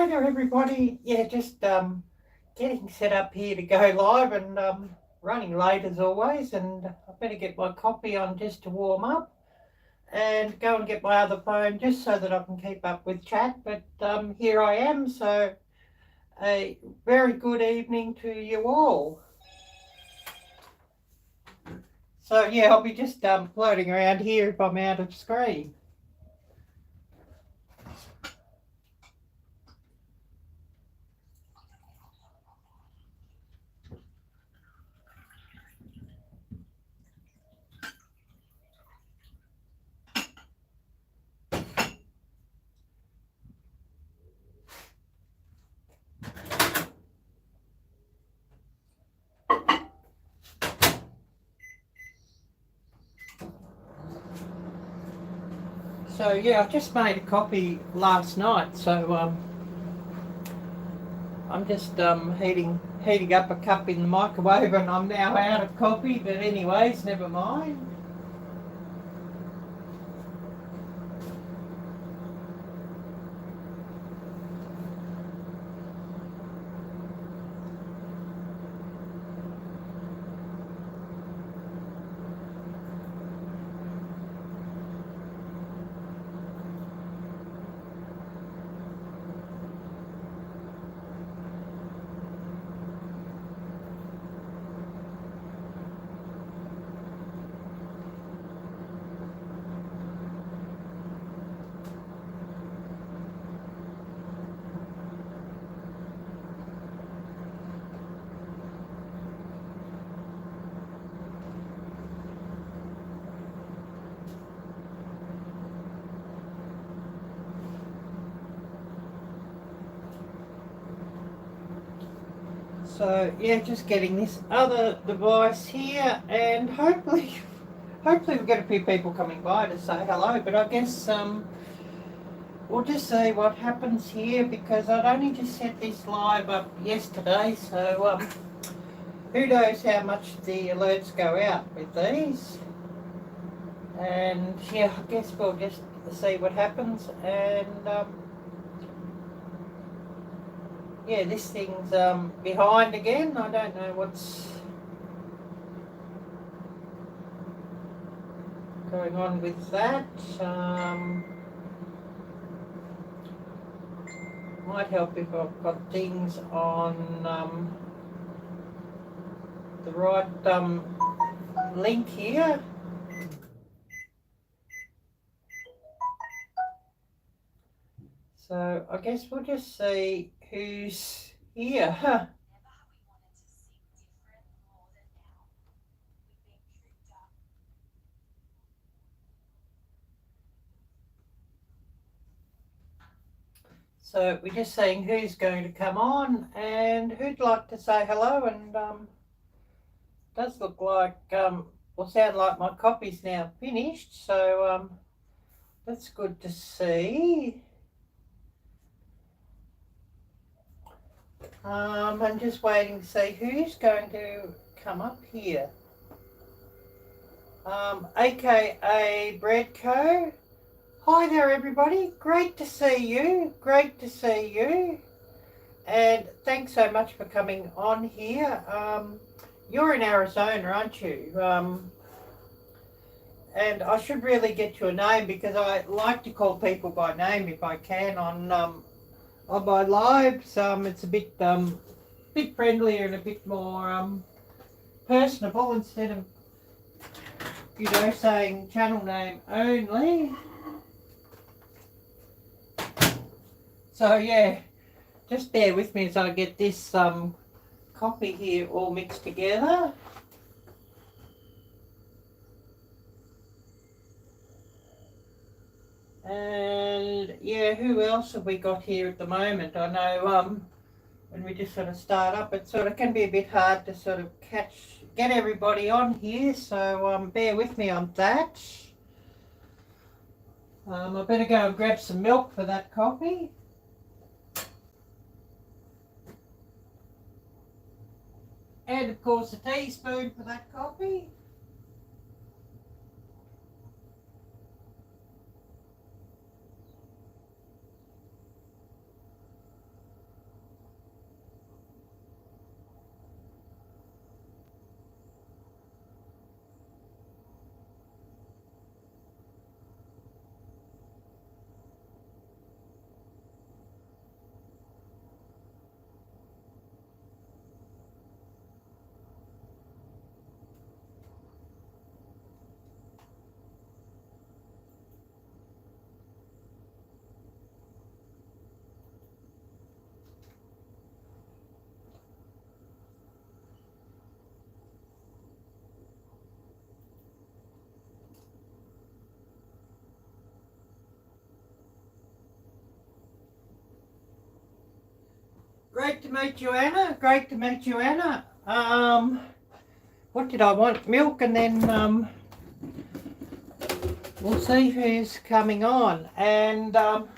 Hi there, everybody. Yeah, just getting set up here to go live and running late as always. And I better get my coffee on just to warm up and go and get my other phone just so that I can keep up with chat. But here I am. So a very good evening to you all. So yeah, I'll be just floating around here if I'm out of screen. So yeah, I just made a coffee last night. So I'm just heating up a cup in the microwave, and I'm now out of coffee. But anyways, never mind. So yeah, just getting this other device here, and hopefully we'll get a few people coming by to say hello. But I guess we'll just see what happens here, because I'd only just set this live up yesterday. So who knows how much the alerts go out with these. And yeah, I guess we'll just see what happens. And yeah, this thing's behind again. I don't know what's going on with that. Might help if I've got things on the right link here. So I guess we'll just see who's here. So we're just seeing who's going to come on and who'd like to say hello. And does look like, or sound like my coffee's now finished. So that's good to see. I'm just waiting to see who's going to come up here. AKA Bread Co. Hi there, everybody. Great to see you. Great to see you. And thanks so much for coming on here. You're in Arizona, aren't you? And I should really get you a name, because I like to call people by name if I can on my lives. It's a bit friendlier and a bit more personable, instead of, you know, saying channel name only. So yeah, just bear with me as I get this coffee here all mixed together. And yeah, who else have we got here at the moment? I know when we just sort of start up, it sort of can be a bit hard to sort of get everybody on here, so bear with me on that. I better go and grab some milk for that coffee. And of course a teaspoon for that coffee. Great to meet you, Anna. Great to meet you, Anna. What did I want? Milk, and then we'll see who's coming on. And I'll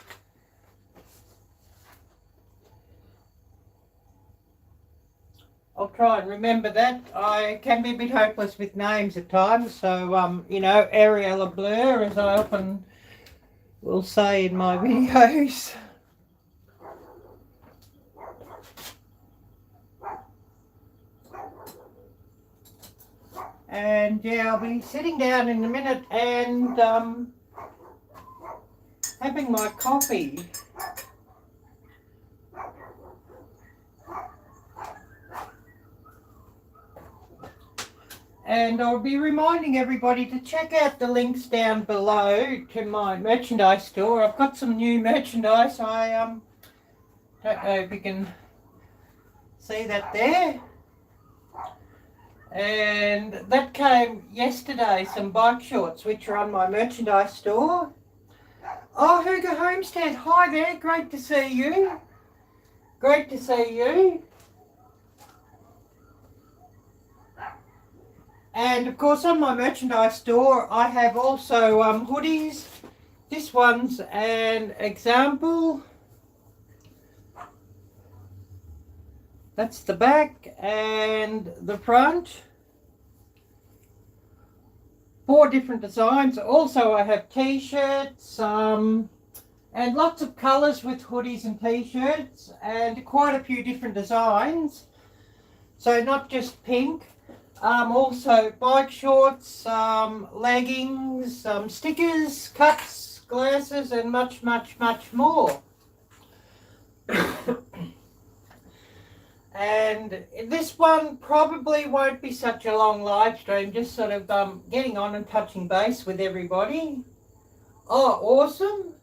try and remember that. I can be a bit hopeless with names at times. So, you know, Arielle-Viking, as I often will say in my videos. And yeah, I'll be sitting down in a minute and having my coffee. And I'll be reminding everybody to check out the links down below to my merchandise store. I've got some new merchandise. I don't know if you can see that there. And that came yesterday, some bike shorts, which are on my merchandise store. Oh, Hugo Homestead, hi there, great to see you. Great to see you. And of course on my merchandise store, I have also hoodies. This one's an example. That's the back and the front. 4 different designs. Also I have t-shirts and lots of colours with hoodies and t-shirts and quite a few different designs. So not just pink. Also bike shorts, leggings, stickers, cups, glasses and much, much, much more. And this one probably won't be such a long live stream, just sort of getting on and touching base with everybody. Oh, awesome.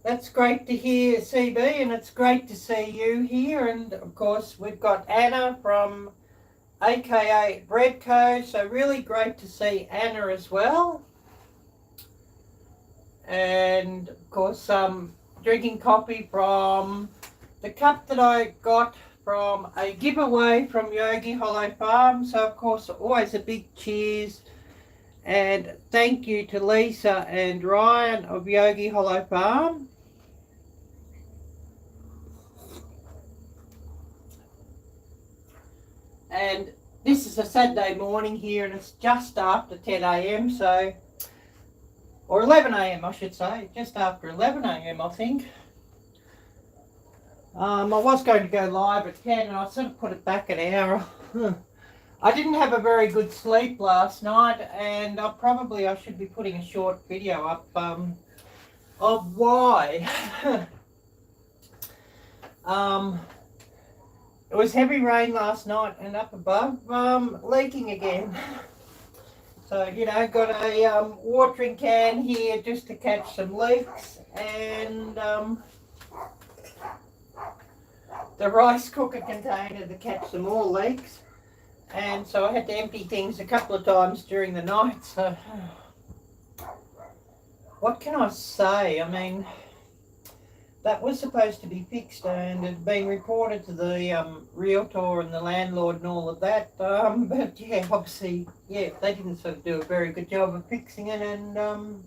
That's great to hear, CB, and it's great to see you here. And of course, we've got Anna from AKA Breadco, so really great to see Anna as well. And of course, drinking coffee from the cup that I got from a giveaway from Yogi Hollow Farm. So of course, always a big cheers and thank you to Lisa and Ryan of Yogi Hollow Farm. And this is a Saturday morning here and it's just after 10 a.m. so, or 11 a.m. I should say, just after 11 a.m. I think. I was going to go live at 10 and I sort of put it back an hour. I didn't have a very good sleep last night and I should be putting a short video up of why. It was heavy rain last night and up above leaking again. So, you know, got a watering can here just to catch some leaks and the rice cooker container to catch some more leaks, and so I had to empty things a couple of times during the night. So what can I say? I mean, that was supposed to be fixed and had been reported to the realtor and the landlord and all of that, but yeah, obviously, yeah, they didn't sort of do a very good job of fixing it. And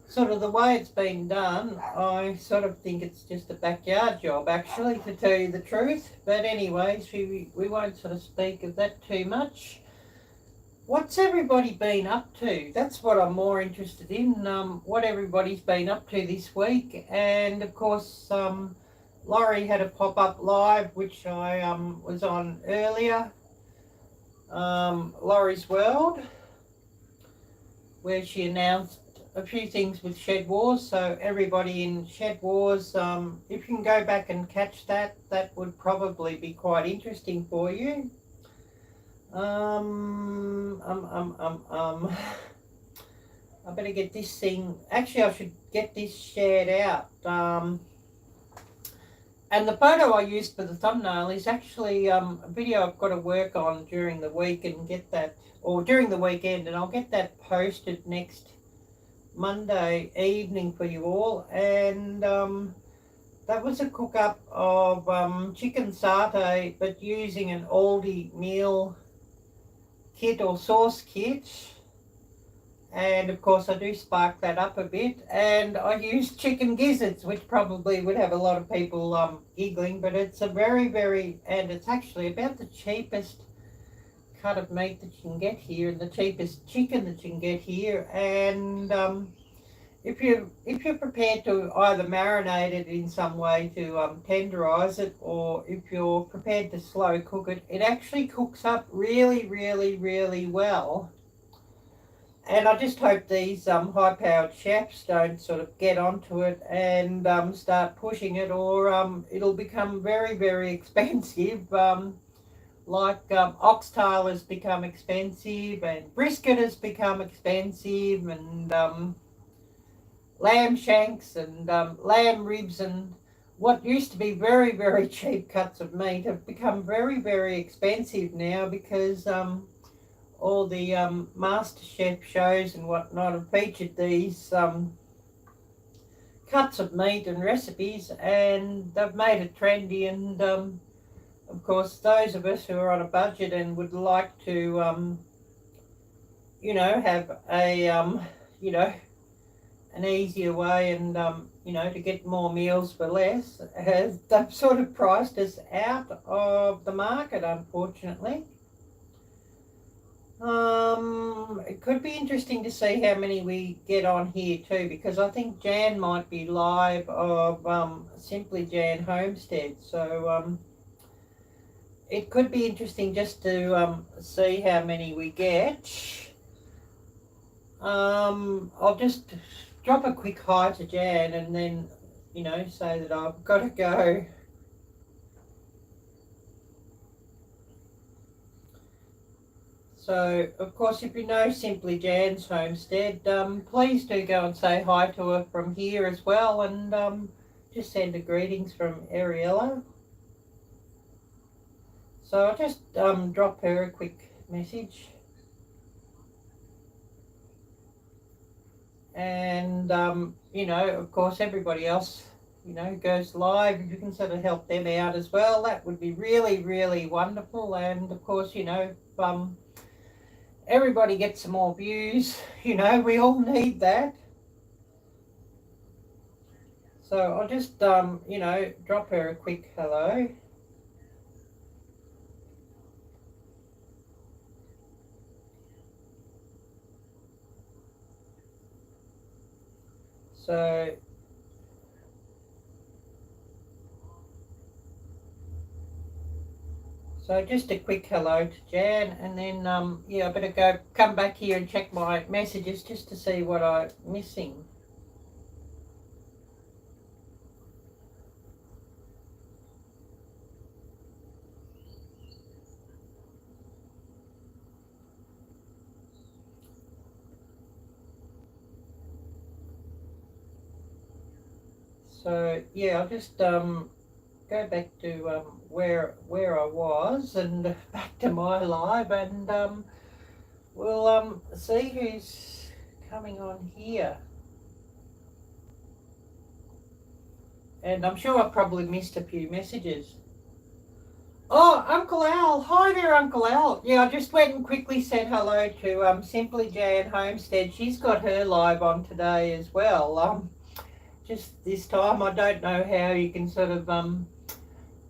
sort of the way it's been done, I sort of think it's just a backyard job, actually, to tell you the truth. But anyways, we won't sort of speak of that too much. What's everybody been up to? That's what I'm more interested in, what everybody's been up to this week. And of course, Laurie had a pop-up live, which I was on earlier, Laurie's World, where she announced a few things with Shed Wars. So everybody in Shed Wars, if you can go back and catch that, that would probably be quite interesting for you. I better get this thing, actually I should get this shared out. And the photo I used for the thumbnail is actually a video I've got to work on during the week and get that, or during the weekend, and I'll get that posted next Monday evening for you all. And that was a cook up of chicken satay, but using an Aldi meal kit or sauce kit. And of course I do spark that up a bit, and I use chicken gizzards, which probably would have a lot of people giggling, but it's a and it's actually about the cheapest cut of meat that you can get here, and the cheapest chicken that you can get here. And if you're prepared to either marinate it in some way to tenderize it, or if you're prepared to slow cook it, it actually cooks up really well. And I just hope these high-powered chefs don't sort of get onto it and start pushing it, or it'll become very expensive. Oxtail has become expensive, and brisket has become expensive, and lamb shanks and lamb ribs, and what used to be very cheap cuts of meat have become very expensive now, because all the master chef shows and whatnot have featured these cuts of meat and recipes, and they've made it trendy. And of course, those of us who are on a budget and would like to have a an easier way, and to get more meals for less, they've sort of priced us out of the market, unfortunately. It could be interesting to see how many we get on here too, because I think Jan might be live of Simply Jan Homestead, so it could be interesting just to see how many we get. I'll just drop a quick hi to Jan, and then say that I've got to go. So, of course, if you know Simply Jan's Homestead, please do go and say hi to her from here as well, and just send her greetings from Ariella. So I'll just drop her a quick message. And, of course, everybody else, goes live. If you can sort of help them out as well, that would be really wonderful. And, of course, everybody gets some more views. We all need that. So I'll just, drop her a quick hello. So just a quick hello to Jan, and then I better come back here and check my messages just to see what I'm missing. So I'll just go back to where I was, and back to my live, and we'll see who's coming on here. And I'm sure I probably missed a few messages. Oh, Uncle Al. Hi there, Uncle Al. Yeah, I just went and quickly said hello to Simply Jan Homestead. She's got her live on today as well. Just this time, I don't know how you can sort of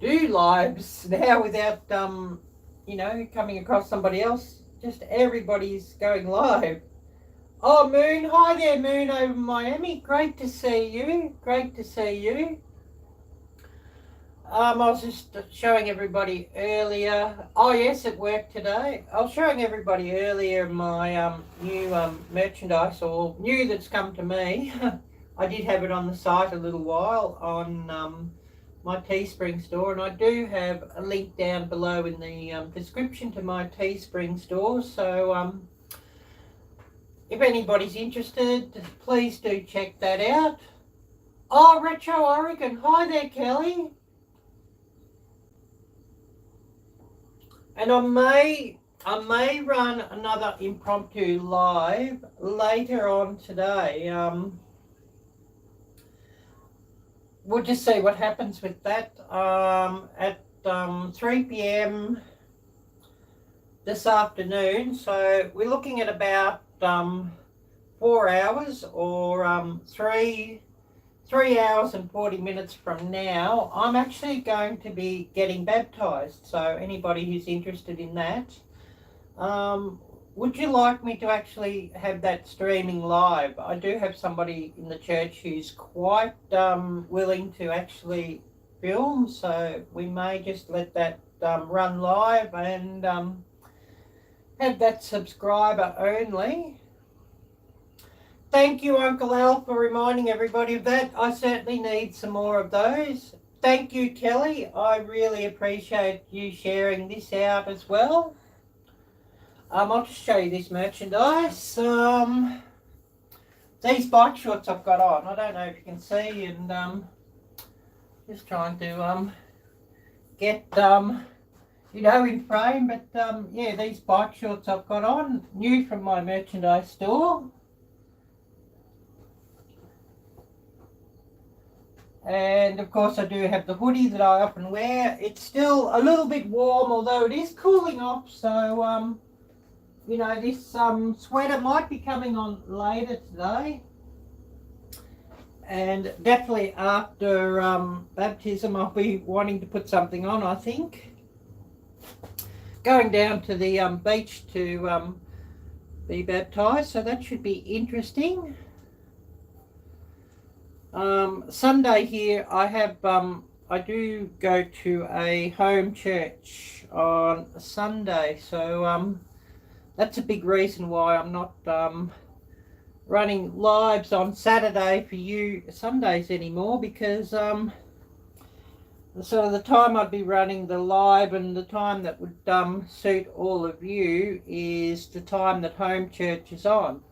do lives now without coming across somebody else. Just everybody's going live. Oh, Moon. Hi there, Moon, over Miami. Great to see you. I was just showing everybody earlier. Oh yes, it worked today. I was showing everybody earlier my new merchandise, or new that's come to me. I did have it on the site a little while on my Teespring store, and I do have a link down below in the description to my Teespring store. So if anybody's interested, please do check that out. Oh, Retro Oregon. Hi there, Kelly. And I may run another impromptu live later on today. we'll just see what happens with that. At 3 p.m. this afternoon, so we're looking at about 4 hours, or 3 hours and 40 minutes from now, I'm actually going to be getting baptized. So anybody who's interested in that, would you like me to actually have that streaming live? I do have somebody in the church who's quite willing to actually film, so we may just let that run live and have that subscriber only. Thank you, Uncle Al, for reminding everybody of that. I certainly need some more of those. Thank you, Kelly. I really appreciate you sharing this out as well. I'll just show you this merchandise. These bike shorts I've got on. I don't know if you can see, and just trying to get in frame. But yeah, these bike shorts I've got on, new from my merchandise store. And of course I do have the hoodie that I often wear. It's still a little bit warm, although it is cooling off. So, this sweater might be coming on later today. And definitely after baptism, I'll be wanting to put something on, I think. Going down to the beach to be baptized, so that should be interesting. Sunday here, I do go to a home church on Sunday, so that's a big reason why I'm not running lives on Saturday for you Sundays anymore, because sort of the time I'd be running the live and the time that would suit all of you is the time that home church is on.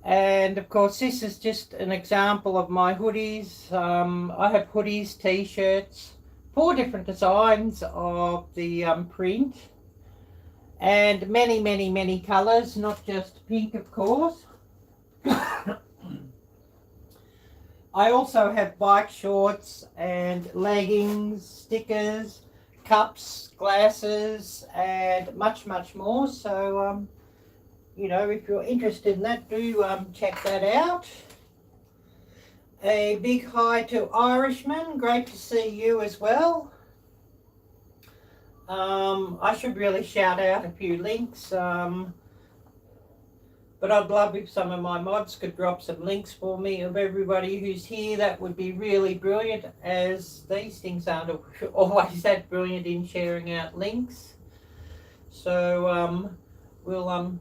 And of course, this is just an example of my hoodies. I have hoodies, t-shirts, 4 different designs of the print, and many, many, many colours, not just pink, of course. I also have bike shorts and leggings, stickers, cups, glasses, and much, much more. So, if you're interested in that, do check that out. A big hi to Irishman. Great to see you as well. I should really shout out a few links, but I'd love if some of my mods could drop some links for me of everybody who's here. That would be really brilliant, as these things aren't always that brilliant in sharing out links. So we'll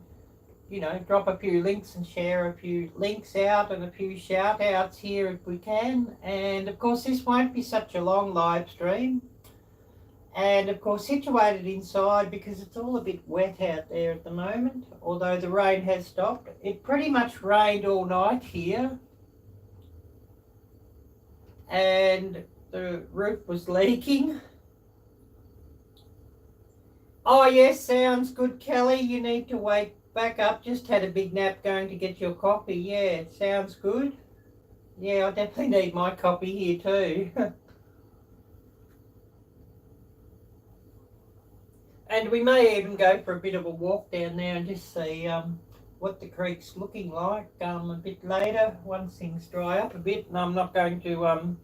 drop a few links and share a few links out and a few shout outs here if we can. And of course, this won't be such a long live stream. And of course, situated inside because it's all a bit wet out there at the moment, although the rain has stopped. It pretty much rained all night here, and the roof was leaking. Oh yes, sounds good, Kelly. You need to wake back up. Just had a big nap going to get your coffee. Yeah, sounds good. Yeah, I definitely need my coffee here too. And we may even go for a bit of a walk down there and just see what the creek's looking like a bit later, once things dry up a bit. And I'm not going to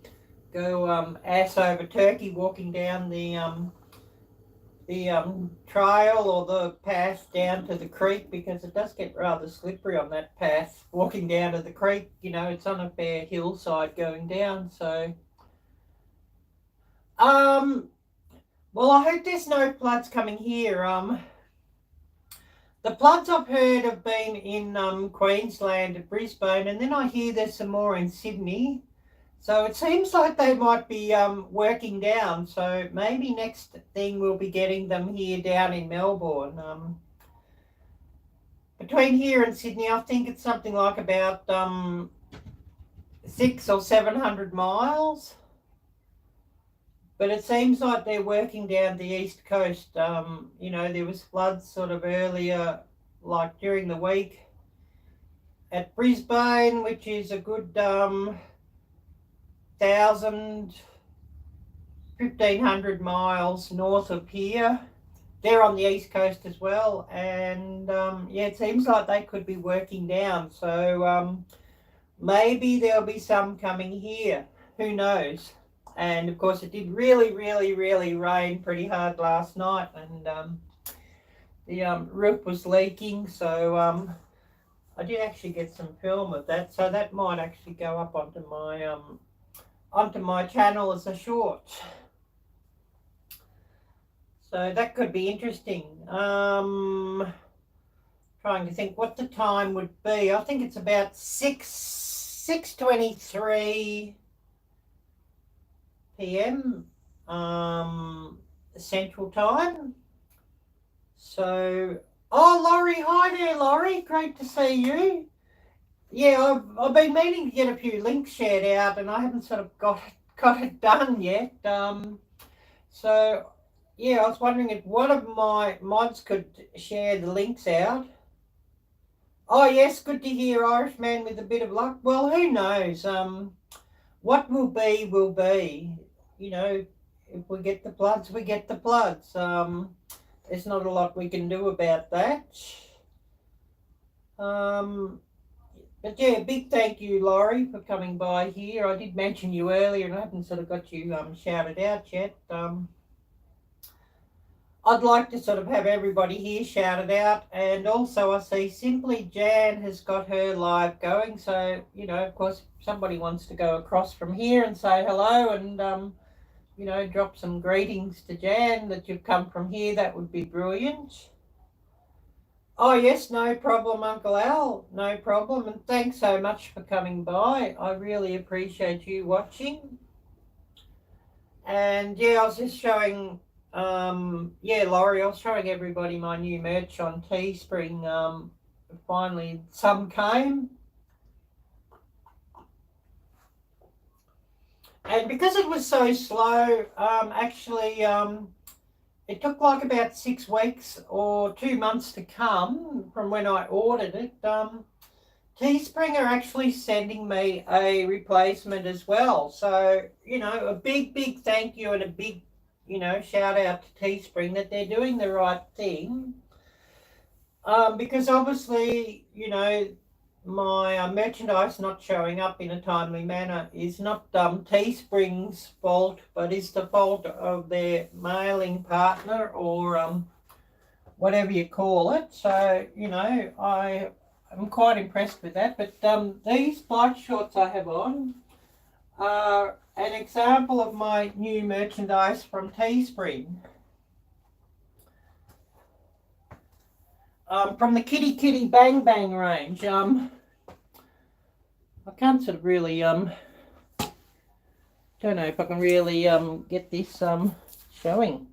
go ass over turkey walking down the trail or the path down to the creek, because it does get rather slippery on that path walking down to the creek. It's on a fair hillside going down. So well, I hope there's no floods coming here. The floods I've heard have been in Queensland and Brisbane, and then I hear there's some more in Sydney. So it seems like they might be working down. So maybe next thing we'll be getting them here down in Melbourne. Between here and Sydney, I think it's something like about 600 or 700 miles. But it seems like they're working down the east coast. There was floods sort of earlier, like during the week at Brisbane, which is a good 1,500 miles north of here. They're on the east coast as well, and yeah, it seems like they could be working down. So maybe there'll be some coming here. Who knows? And of course, it did really, really, really rain pretty hard last night, and the roof was leaking. So I did actually get some film of that, so that might actually go up onto my channel as a short. So that could be interesting. Trying to think what the time would be. I think it's about 6:23 p.m. Central Time. So, oh, Laurie, hi there, Laurie. Great to see you. Yeah, I've been meaning to get a few links shared out, and I haven't sort of got it done yet. So, yeah, I was wondering if one of my mods could share the links out. Oh, yes, good to hear, Irishman with a bit of luck. Well, who knows? What will be, will be. You know, if we get the floods, we get the floods. There's not a lot we can do about that. But yeah, big thank you, Laurie, for coming by here. I did mention you earlier, and I haven't sort of got you shouted out yet. I'd like to sort of have everybody here shouted out, and also I see Simply Jan has got her live going, so, you know, of course, if somebody wants to go across from here and say hello and, you know, drop some greetings to Jan that you've come from here, that would be brilliant. Oh, yes, no problem, Uncle Al, no problem, and thanks so much for coming by. I really appreciate you watching. And, yeah, I was just showing... yeah, Laurie, I was showing everybody my new merch on Teespring. Finally, some came. And because it was so slow, actually, it took like about 6 weeks or 2 months to come from when I ordered it. Teespring are actually sending me a replacement as well. So, you know, a big, big thank you and a big, you know, shout out to Teespring that they're doing the right thing. Because obviously, you know, my merchandise not showing up in a timely manner is not Teespring's fault, but is the fault of their mailing partner or whatever you call it. So, you know, I'm quite impressed with that. But these bike shorts I have on are an example of my new merchandise from Teespring. From the Kitty Kitty Bang Bang range. I can't sort of really, don't know if I can really get this showing.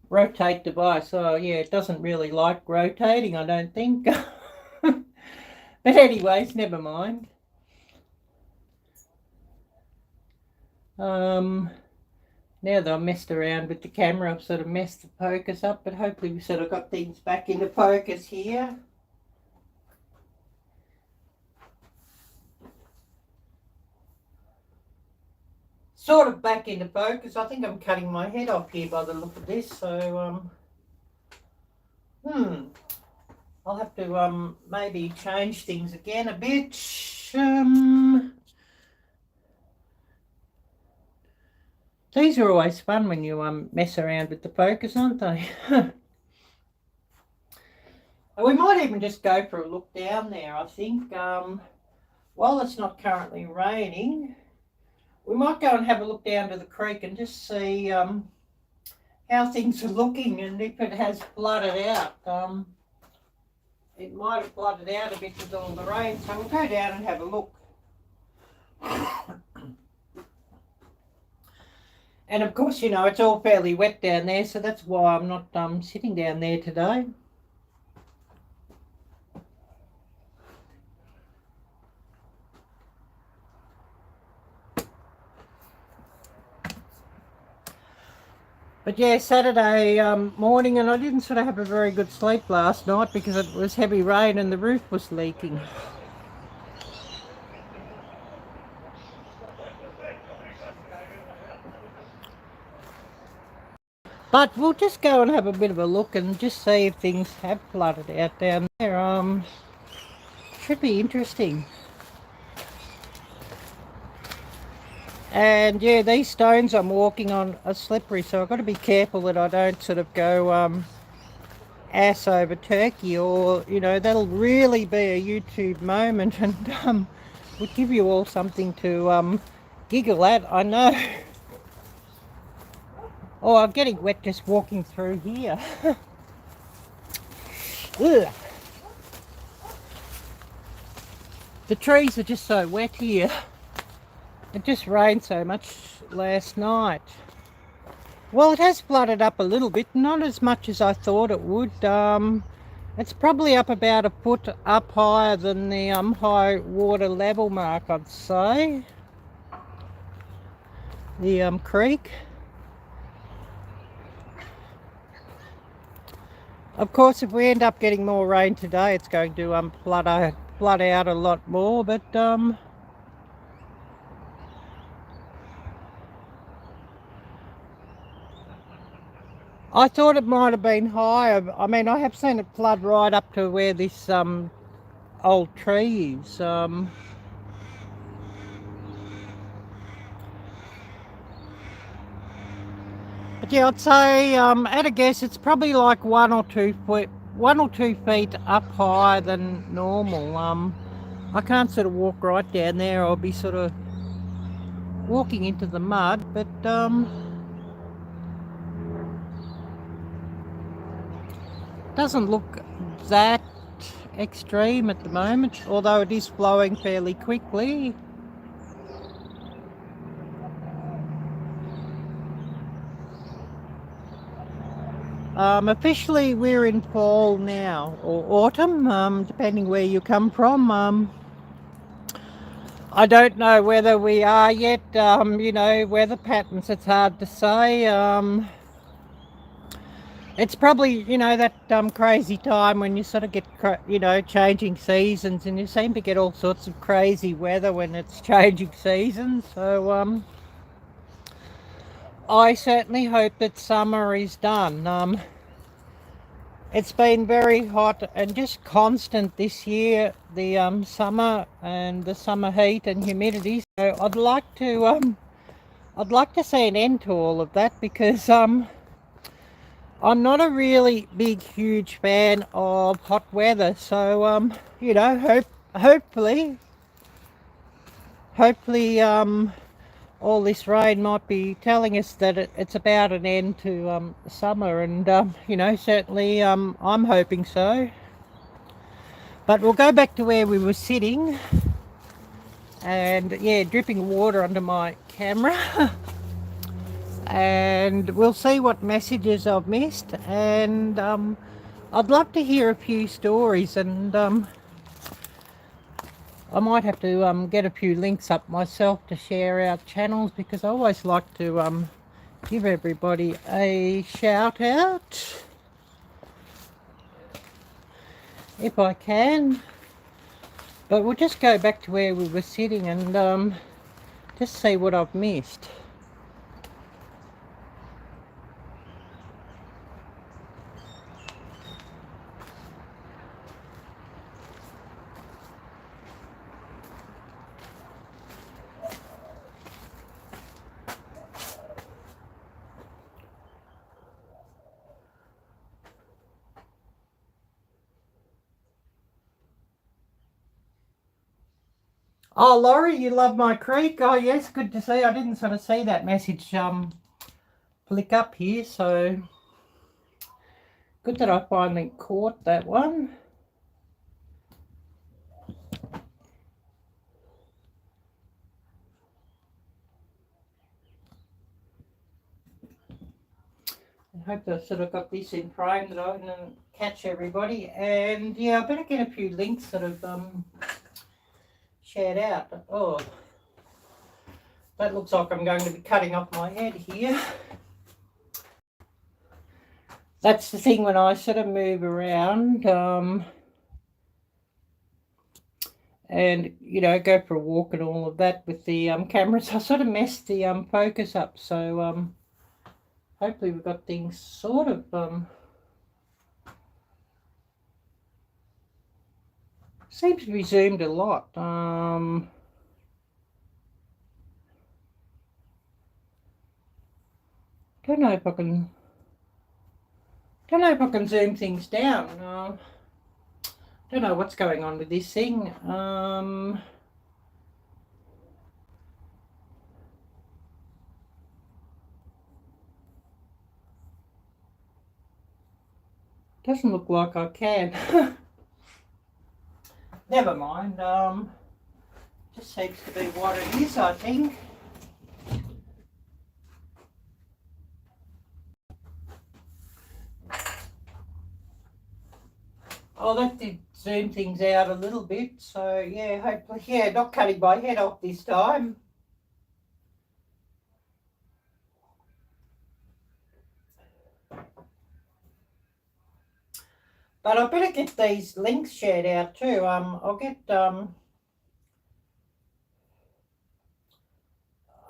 Rotate device. Oh yeah, it doesn't really like rotating, I don't think. But anyways, never mind. Now that I messed around with the camera, I've sort of messed the focus up, but hopefully we sort of got things back into focus here. Sort of back into focus. I think I'm cutting my head off here by the look of this, so I'll have to maybe change things again a bit. These are always fun when you mess around with the focus, aren't they? We might even just go for a look down there, I think. While it's not currently raining, we might go and have a look down to the creek and just see how things are looking and if it has flooded out. It might have flooded out a bit with all the rain, so we'll go down and have a look. And of course, you know, it's all fairly wet down there, so that's why I'm not sitting down there today. But yeah, Saturday morning, and I didn't sort of have a very good sleep last night because it was heavy rain and the roof was leaking. But we'll just go and have a bit of a look and just see if things have flooded out down there. Should be interesting. And yeah, these stones I'm walking on are slippery, so I've got to be careful that I don't sort of go ass over turkey, or you know, that'll really be a YouTube moment, and would give you all something to giggle at, I know. Oh, I'm getting wet just walking through here. Ugh. The trees are just so wet here. It just rained so much last night. Well, it has flooded up a little bit, not as much as I thought it would. It's probably up about a foot up higher than the high water level mark, I'd say. The creek. Of course, if we end up getting more rain today, it's going to flood out a lot more, but I thought it might have been higher. I mean, I have seen it flood right up to where this old tree is. But yeah, I'd say at a guess it's probably like 1 or 2 feet up higher than normal. I can't sort of walk right down there. I'll be sort of walking into the mud, but doesn't look that extreme at the moment, although it is flowing fairly quickly. Officially we're in fall now, or autumn, depending where you come from. I don't know whether we are yet. You know, weather patterns, it's hard to say. It's probably, you know, that crazy time when you sort of get, you know, changing seasons, and you seem to get all sorts of crazy weather when it's changing seasons. So I certainly hope that summer is done. It's been very hot and just constant this year, the summer and the summer heat and humidity. So I'd like to see an end to all of that, because I'm not a really big, huge fan of hot weather. So you know, hopefully, all this rain might be telling us that it's about an end to summer, and you know, certainly I'm hoping so. But we'll go back to where we were sitting, and yeah, dripping water under my camera. And we'll see what messages I've missed, and I'd love to hear a few stories, and I might have to get a few links up myself to share our channels, because I always like to give everybody a shout out if I can. But we'll just go back to where we were sitting and just see what I've missed. Oh, Laurie, you love my creek? Oh, yes, good to see. I didn't sort of see that message flick up here, so good that I finally caught that one. I hope I've sort of got this in frame that I can catch everybody. And yeah, I better get a few links sort of shared out. Oh, that looks like I'm going to be cutting off my head here. That's the thing when I sort of move around and, you know, go for a walk and all of that with the cameras. I sort of messed the focus up. So hopefully we've got things sort of seems to be zoomed a lot. Don't know if I can zoom things down. Don't know what's going on with this thing. Doesn't look like I can. Never mind. Just seems to be what it is, I think. Oh, that did zoom things out a little bit. So yeah, hopefully, yeah, not cutting my head off this time. But I better get these links shared out too. I'll get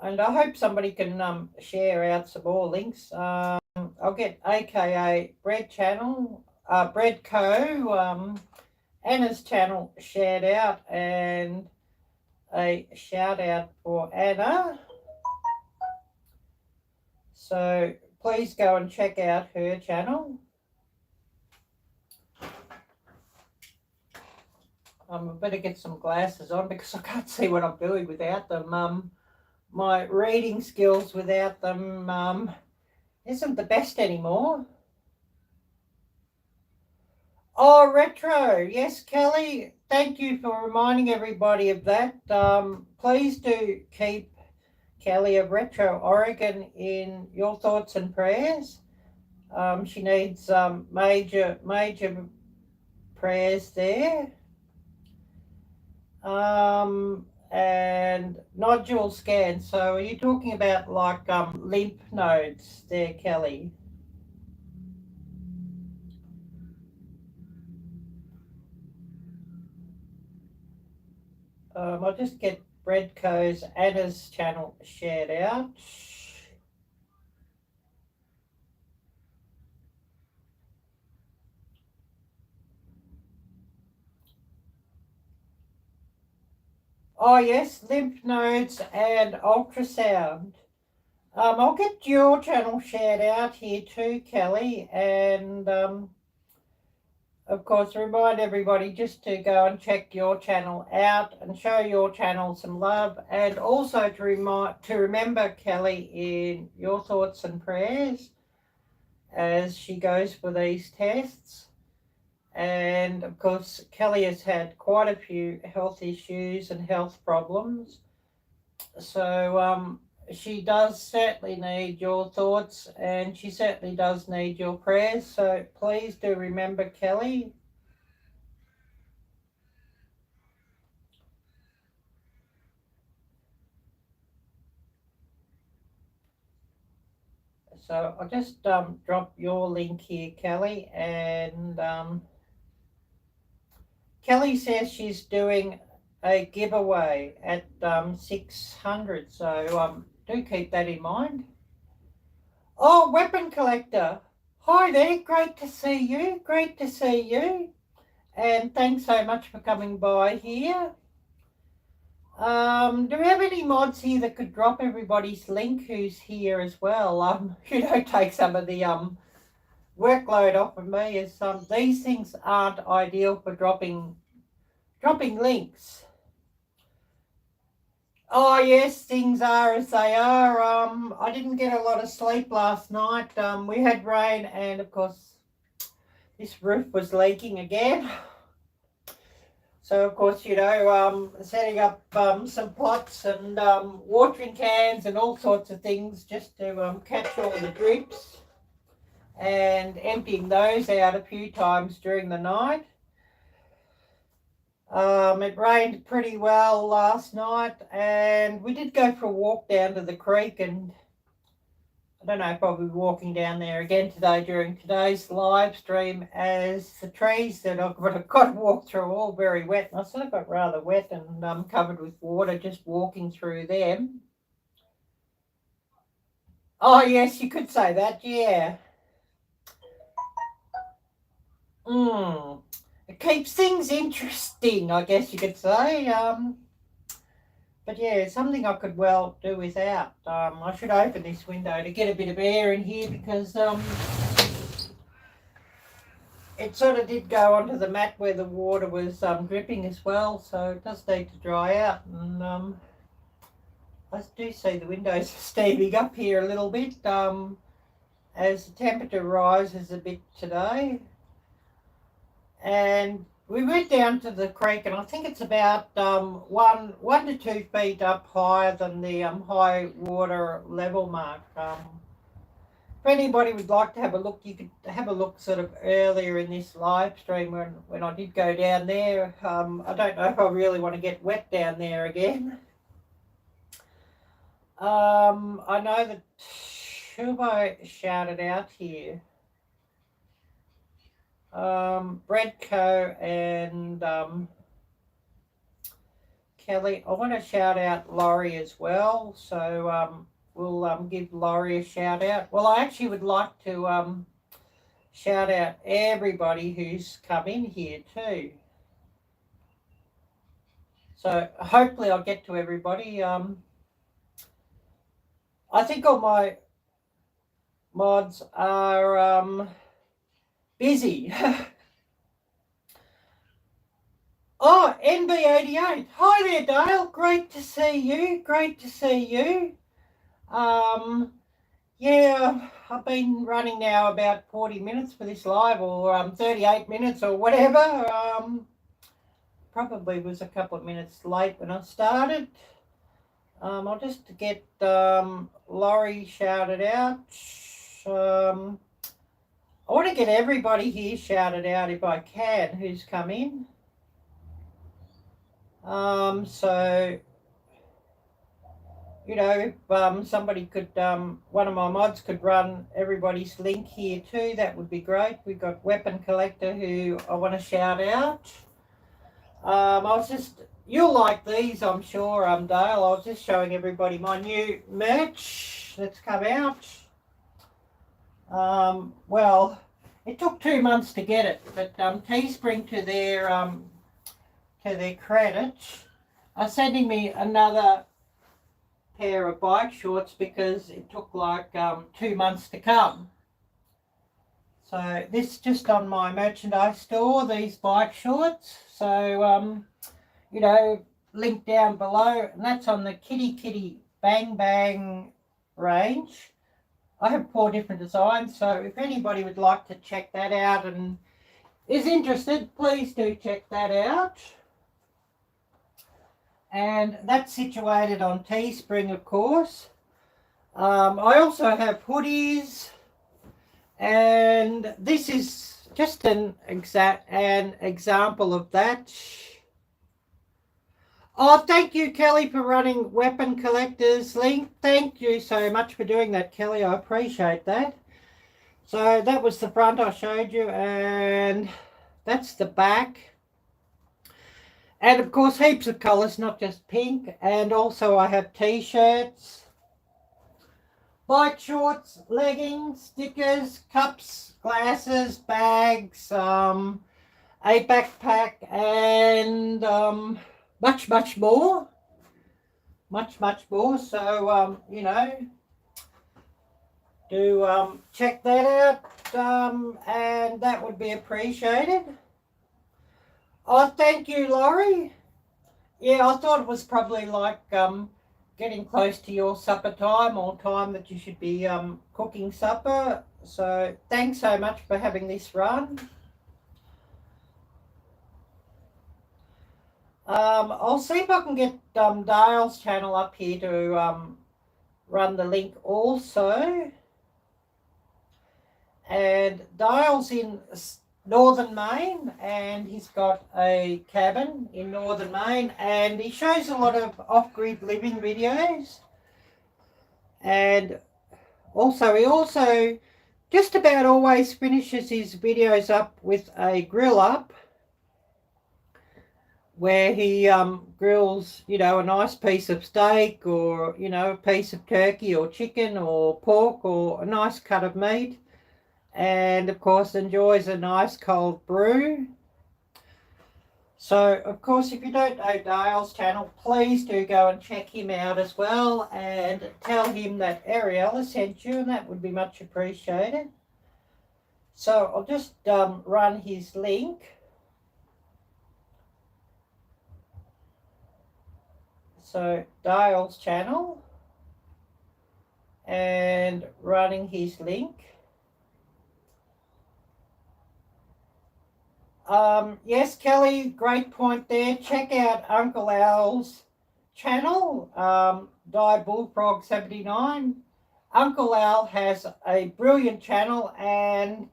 and I hope somebody can share out some more links. I'll get AKA Bread Channel, Bread Co, Anna's channel shared out, and a shout out for Anna. So please go and check out her channel. I better get some glasses on because I can't see what I'm doing without them. My reading skills without them isn't the best anymore. Oh, retro. Yes, Kelly. Thank you for reminding everybody of that. Please do keep Kelly of Retro Oregon in your thoughts and prayers. She needs major prayers there. And nodule scan. So are you talking about like lymph nodes there, Kelly? I'll just get Breadco's Anna's channel shared out. Oh yes, lymph nodes and ultrasound. I'll get your channel shared out here too, Kelly, and of course remind everybody just to go and check your channel out and show your channel some love, and also to remember Kelly in your thoughts and prayers as she goes for these tests. And of course Kelly has had quite a few health issues and health problems, so she does certainly need your thoughts, and she certainly does need your prayers. So please do remember Kelly. So I'll just drop your link here, Kelly. And Kelly says she's doing a giveaway at 600. So do keep that in mind. Oh, Weapon Collector. Hi there. Great to see you. Great to see you. And thanks so much for coming by here. Do we have any mods here that could drop everybody's link who's here as well? Take some of the workload off of me, as these things aren't ideal for dropping links. Oh yes, things are as they are. I didn't get a lot of sleep last night. We had rain, and of course this roof was leaking again. So of course, setting up some pots and watering cans and all sorts of things just to catch all the drips, and emptying those out a few times during the night. It rained pretty well last night, and we did go for a walk down to the creek, and I don't know if I'll be walking down there again today during today's live stream, as the trees that I've got to walk through are all very wet. And I sort of got rather wet and covered with water just walking through them. Oh, yes, you could say that, yeah. It keeps things interesting, I guess you could say. But yeah, something I could well do without. I should open this window to get a bit of air in here because it sort of did go onto the mat where the water was dripping as well, so it does need to dry out. And I do see the windows steaming up here a little bit as the temperature rises a bit today. And we went down to the creek, and I think it's about 1 to 2 feet up higher than the high water level mark. If anybody would like to have a look, you could have a look sort of earlier in this live stream when I did go down there. I don't know if I really want to get wet down there again. I know that Shubo shouted out here. Bradco and Kelly. I want to shout out Laurie as well. So we'll give Laurie a shout out. Well, I actually would like to shout out everybody who's come in here too. So hopefully I'll get to everybody. I think all my mods are busy. Oh, NB88. Hi there, Dale. Great to see you. Great to see you. Yeah, I've been running now about 40 minutes for this live, or 38 minutes or whatever. Probably was a couple of minutes late when I started. I'll just get Laurie shouted out. I want to get everybody here shouted out if I can who's come in. So, you know, if somebody could, one of my mods could run everybody's link here too, that would be great. We've got Weapon Collector who I want to shout out. You'll like these, I'm sure, Dale. I was just showing everybody my new merch that's come out. Well, it took 2 months to get it, but Teespring, to their credit, are sending me another pair of bike shorts because it took like 2 months to come. So this is just on my merchandise store, these bike shorts. So, you know, link down below, and that's on the Kitty Bang Bang range. I have 4 different designs, so if anybody would like to check that out and is interested, please do check that out. And that's situated on Teespring, of course. I also have hoodies, and this is just an example of that. Oh, thank you, Kelly, for running Weapon Collector's link. Thank you so much for doing that, Kelly. I appreciate that. So that was the front I showed you, and that's the back. And of course, heaps of colours, not just pink. And also I have t-shirts, bike shorts, leggings, stickers, cups, glasses, bags, a backpack, and much more. Much more. So, you know, do check that out, and that would be appreciated. Oh, thank you, Laurie. Yeah, I thought it was probably like getting close to your supper time, or time that you should be cooking supper. So thanks so much for having this run. I'll see if I can get Dale's channel up here to run the link also. And Dale's in Northern Maine, and he's got a cabin in Northern Maine, and he shows a lot of off-grid living videos. And also, he also just about always finishes his videos up with a grill up where he grills, you know, a nice piece of steak, or, you know, a piece of turkey or chicken or pork or a nice cut of meat, and of course enjoys a nice cold brew. So of course, if you don't know Dale's channel, please do go and check him out as well, and tell him that Arielle sent you, and that would be much appreciated. So I'll just run his link. So Dale's channel, and running his link. Yes, Kelly, great point there. Check out Uncle Al's channel, Die Bullfrog 79. Uncle Al has a brilliant channel, and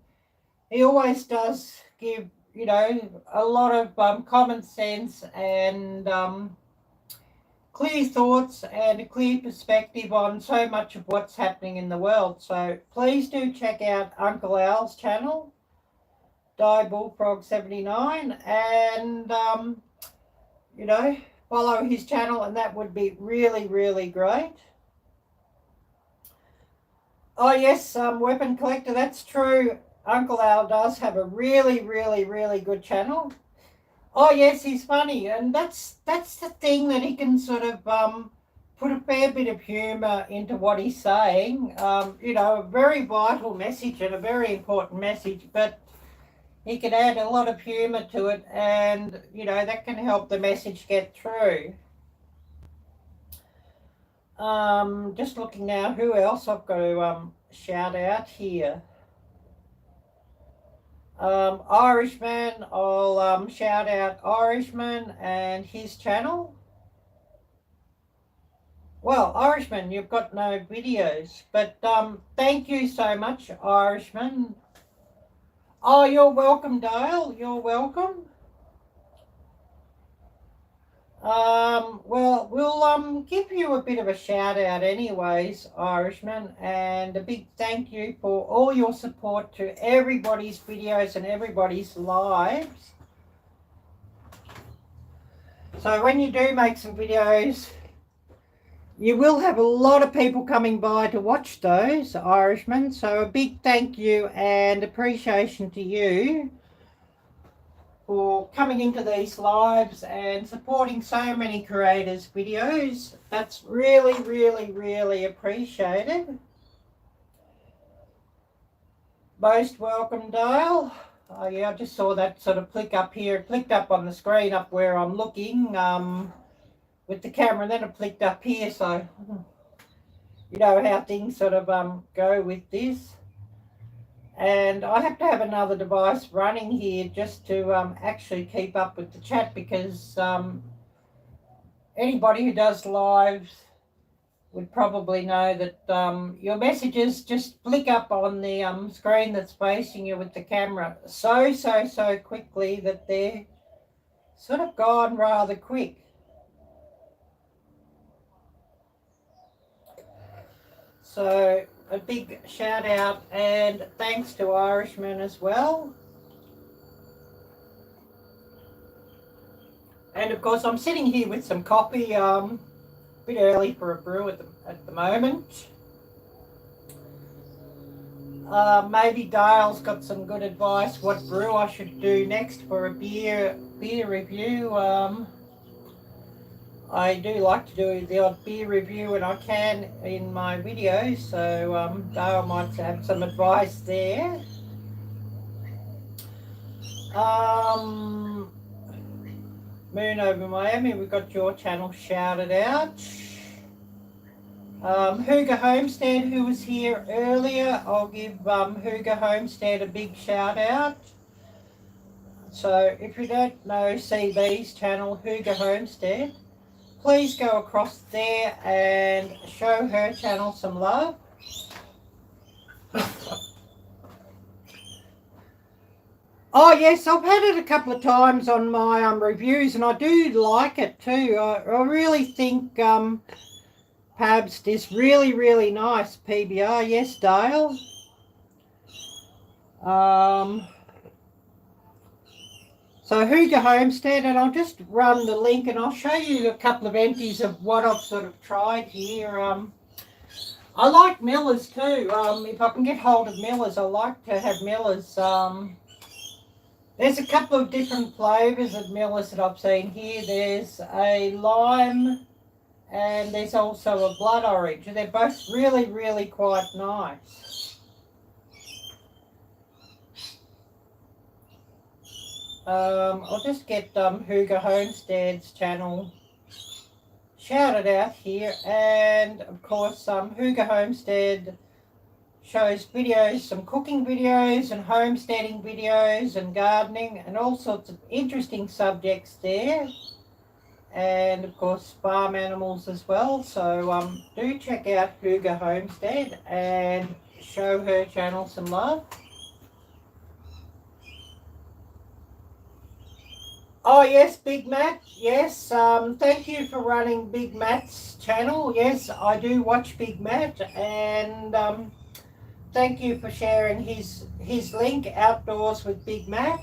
he always does give, you know, a lot of common sense and clear thoughts and a clear perspective on so much of what's happening in the world. So please do check out Uncle Al's channel, Die Bullfrog 79, and you know, follow his channel, and that would be really, really great. Oh yes, Weapon Collector, that's true. Uncle Al does have a really, really, really good channel. Oh yes, he's funny, and that's the thing, that he can sort of put a fair bit of humour into what he's saying. You know, a very vital message and a very important message, but he can add a lot of humour to it, and you know, that can help the message get through. Just looking now, who else I've got to shout out here. Irishman, I'll shout out Irishman and his channel. Well, Irishman, you've got no videos, but thank you so much, Irishman. Oh, you're welcome, Dale. You're welcome. Well, we'll give you a bit of a shout out anyways, Irishman, and a big thank you for all your support to everybody's videos and everybody's lives. So when you do make some videos, you will have a lot of people coming by to watch those, Irishman. So a big thank you and appreciation to you for coming into these lives and supporting so many creators' videos. That's really, really, really appreciated. Most welcome, Dale. Oh yeah, I just saw that sort of click up here. It clicked up on the screen up where I'm looking with the camera, and then it clicked up here. So you know how things sort of go with this. And I have to have another device running here just to actually keep up with the chat, because anybody who does lives would probably know that your messages just flick up on the screen that's facing you with the camera so quickly that they're sort of gone rather quick. So a big shout out and thanks to Irishman as well. And of course I'm sitting here with some coffee, a bit early for a brew at the moment. Maybe Dale's got some good advice what brew I should do next for a beer review. I do like to do the odd beer review when I can in my videos, so Dale might have some advice there. Moon over Miami, we got your channel shouted out. Hooga Homestead, who was here earlier, I'll give Hooga Homestead a big shout out. So if you don't know CB's channel, Hooga Homestead, please go across there and show her channel some love. Oh yes, I've had it a couple of times on my reviews, and I do like it too. I really think Pabst is really, really nice, PBR. Yes, Dale. So Hooga Homestead, and I'll just run the link and I'll show you a couple of empties of what I've sort of tried here. I like Millers too. If I can get hold of Millers, I like to have Millers. There's a couple of different flavours of Millers that I've seen here. There's a lime and there's also a blood orange. And they're both really, really quite nice. I'll just get Hooga Homestead's channel shouted out here, and of course Hooga Homestead shows videos, some cooking videos and homesteading videos and gardening and all sorts of interesting subjects there, and of course farm animals as well. So do check out Hooga Homestead and show her channel some love. Oh yes, Big Matt. Yes, thank you for running Big Matt's channel. Yes, I do watch Big Matt, and thank you for sharing his link, Outdoors with Big Matt.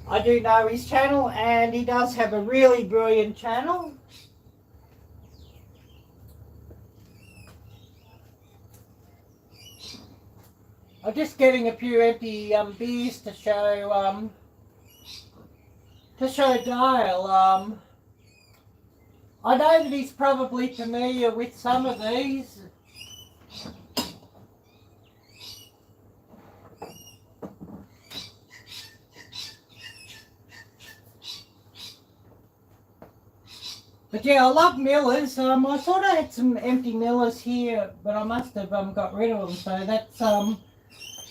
I do know his channel, and he does have a really brilliant channel. I'm just getting a few empty beers to show. Dale. I know that he's probably familiar with some of these. But yeah, I love Millers. I thought I had some empty Millers here, but I must have got rid of them. So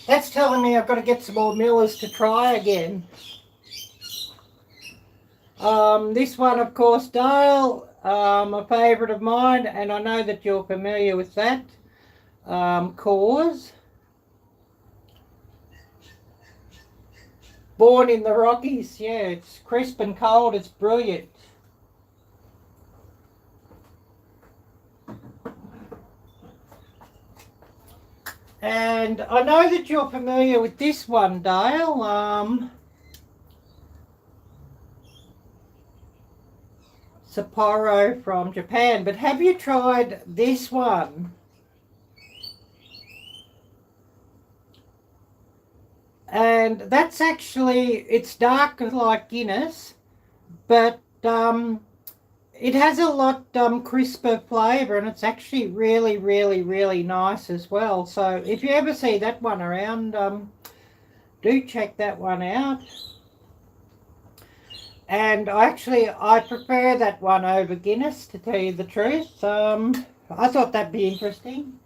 that's telling me I've got to get some more Millers to try again. This one, of course, Dale, a favourite of mine, and I know that you're familiar with that. Cause. Born in the Rockies, yeah, it's crisp and cold, it's brilliant. And I know that you're familiar with this one, Dale. Sapporo from Japan, but have you tried this one? And that's actually, it's dark like Guinness, but it has a lot crisper flavour, and it's actually really, really, really nice as well. So if you ever see that one around, do check that one out. And I prefer that one over Guinness, to tell you the truth. I thought that'd be interesting.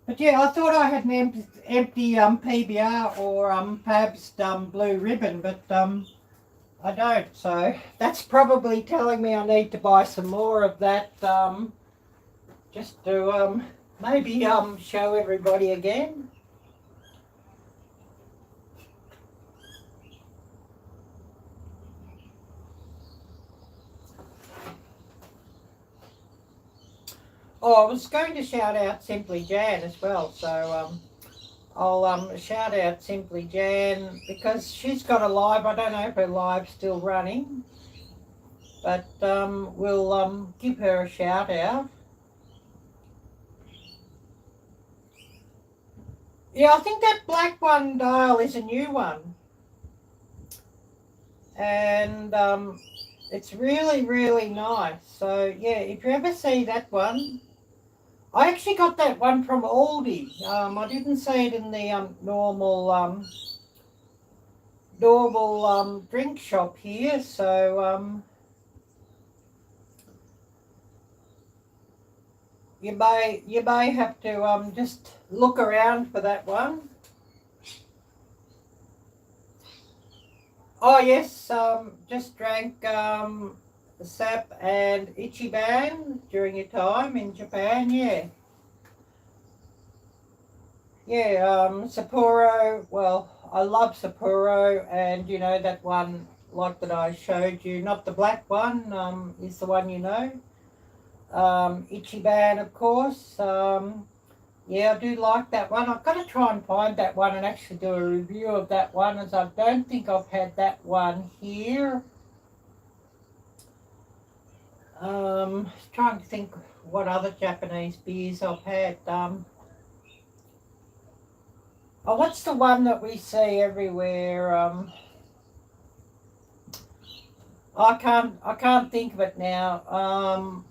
But yeah, I thought I had an empty PBR or perhaps blue ribbon, but I don't. So that's probably telling me I need to buy some more of that, just to maybe show everybody again. Oh, I was going to shout out Simply Jan as well, so I'll shout out Simply Jan because she's got a live. I don't know if her live's still running, but we'll give her a shout out. Yeah, I think that black one, Dial, is a new one. And it's really, really nice. So, yeah, if you ever see that one, I actually got that one from Aldi. I didn't see it in the normal drink shop here. So, you may have to just look around for that one. Oh yes, just drank sap and Ichiban during your time in Japan, yeah. Yeah, Sapporo, well, I love Sapporo, and you know that one, like that I showed you, not the black one, is the one you know. Ichiban, of course. Yeah, I do like that one. I've got to try and find that one and actually do a review of that one, as I don't think I've had that one here. Trying to think what other Japanese beers I've had. Oh, what's the one that we see everywhere? I can't think of it now.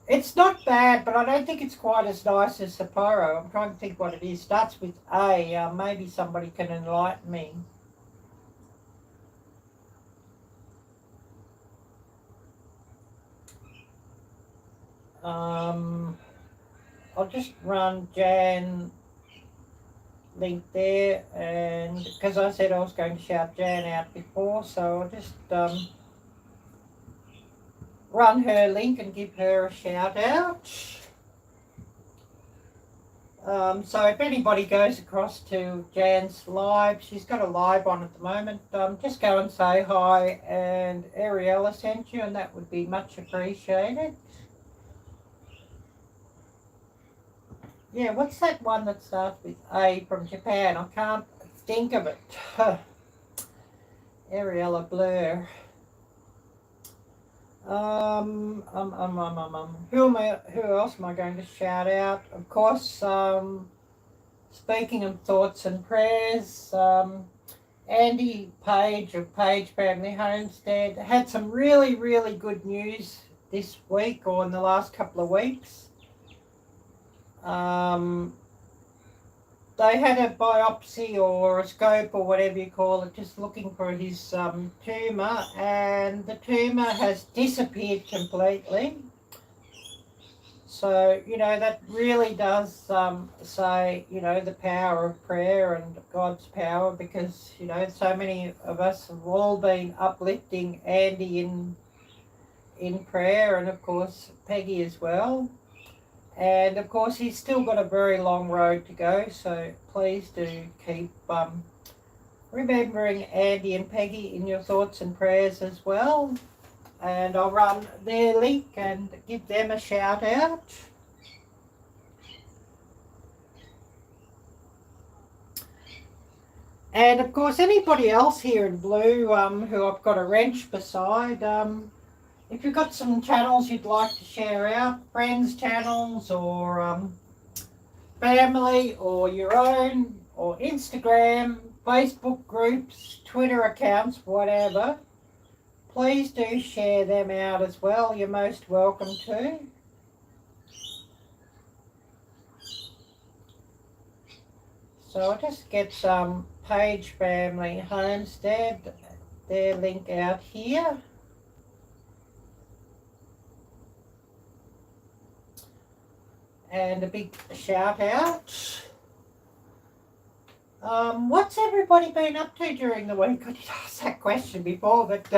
It's not bad, but I don't think it's quite as nice as Sapporo. I'm trying to think what it is. Starts with A. Maybe somebody can enlighten me. I'll just run Jan link there, and because I said I was going to shout Jan out before, so I'll just run her link and give her a shout out. So if anybody goes across to Jan's live, she's got a live on at the moment, just go and say hi and Ariella sent you, and that would be much appreciated. Yeah, what's that one that starts with A from Japan? I can't think of it. Ariella Blur. Who else am I going to shout out? Of course, speaking of thoughts and prayers, Andy Page of Page Family Homestead had some really, really good news this week or in the last couple of weeks. They had a biopsy or a scope or whatever you call it, just looking for his tumour, and the tumour has disappeared completely. So, that really does say, the power of prayer and God's power, because, so many of us have all been uplifting Andy in prayer, and of course Peggy as well. And of course he's still got a very long road to go, so please do keep remembering Andy and Peggy in your thoughts and prayers as well. And I'll run their link and give them a shout out. And of course anybody else here in blue who I've got a wrench beside, if you've got some channels you'd like to share out, friends channels or family or your own, or Instagram, Facebook groups, Twitter accounts, whatever, please do share them out as well. You're most welcome to. So I'll just get some Page Family Homestead, their link out here. And a big shout out. What's everybody been up to during the week? I did ask that question before, but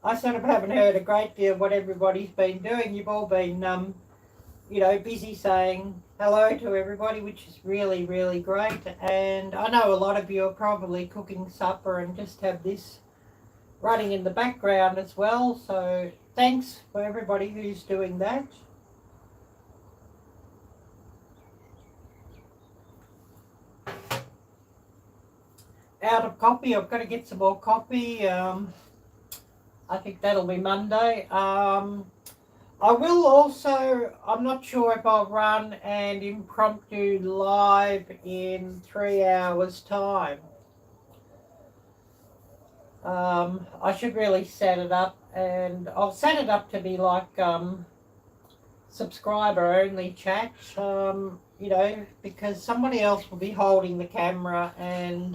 I sort of haven't heard a great deal what everybody's been doing. You've all been, busy saying hello to everybody, which is really, really great. And I know a lot of you are probably cooking supper and just have this running in the background as well. So thanks for everybody who's doing that. Out of coffee. I've got to get some more coffee. I think that'll be Monday. I will also, I'm not sure if I'll run an impromptu live in 3 hours time. I should really set it up, and I'll set it up to be like subscriber only chat, because somebody else will be holding the camera, and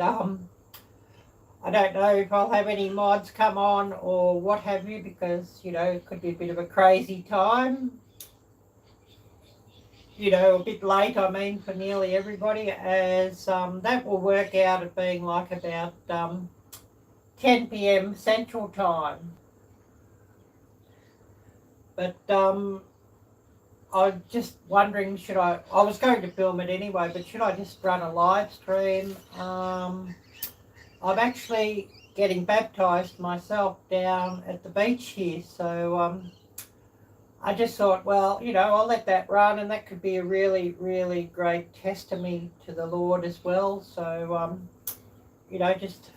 I don't know if I'll have any mods come on or what have you, because, it could be a bit of a crazy time. A bit late, I mean, for nearly everybody, as that will work out at being like about 10 p.m. Central Time. But I'm just wondering, I was going to film it anyway, but should I just run a live stream? I'm actually getting baptised myself down at the beach here, so I just thought, well, you know, I'll let that run, and that could be a really, really great testimony to the Lord as well. So, you know, just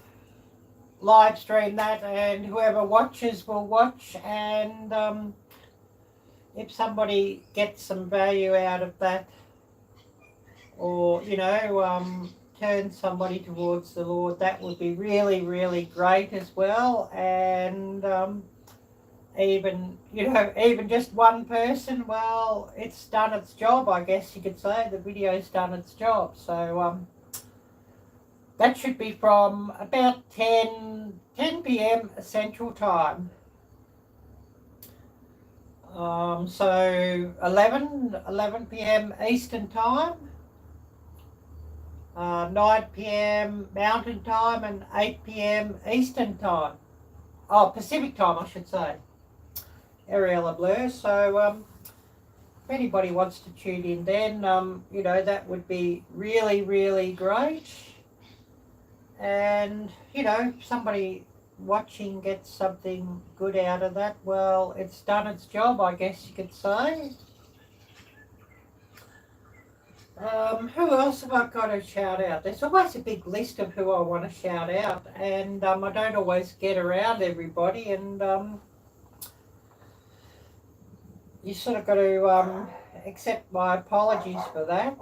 live stream that, and whoever watches will watch, and if somebody gets some value out of that, or, you know, turn somebody towards the Lord, that would be really, really great as well. And even, you know, even just one person, well, it's done its job, I guess you could say. The video's done its job. So that should be from about 10 p.m. Central Time. So 11 p.m. Eastern Time, 9 p.m. Mountain Time, and 8 p.m. Eastern Time. Oh, Pacific Time, I should say. Arielle-Viking. So if anybody wants to tune in then, you know, that would be really, really great. And, you know, if somebody watching gets something good out of that, well, it's done its job, I guess you could say. Who else have I got to shout out? There's always a big list of who I want to shout out, and I don't always get around everybody, and you sort of got to accept my apologies for that.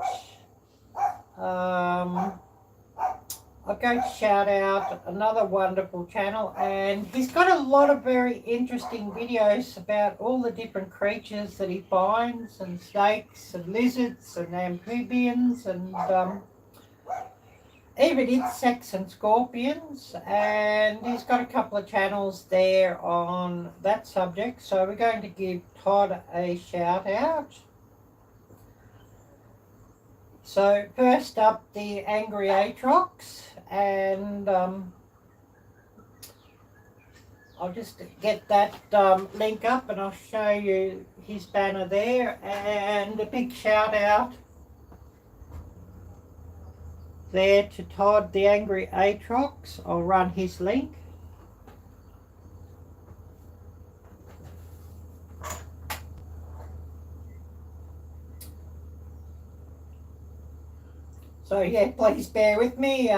I'm going to shout out another wonderful channel, and he's got a lot of very interesting videos about all the different creatures that he finds, and snakes and lizards and amphibians, and even insects and scorpions. And he's got a couple of channels there on that subject, so we're going to give Todd a shout out. So first up, the Angry Atrox, and I'll just get that link up and I'll show you his banner there. And a big shout out there to Todd the Angry Atrox. I'll run his link. So yeah, please bear with me.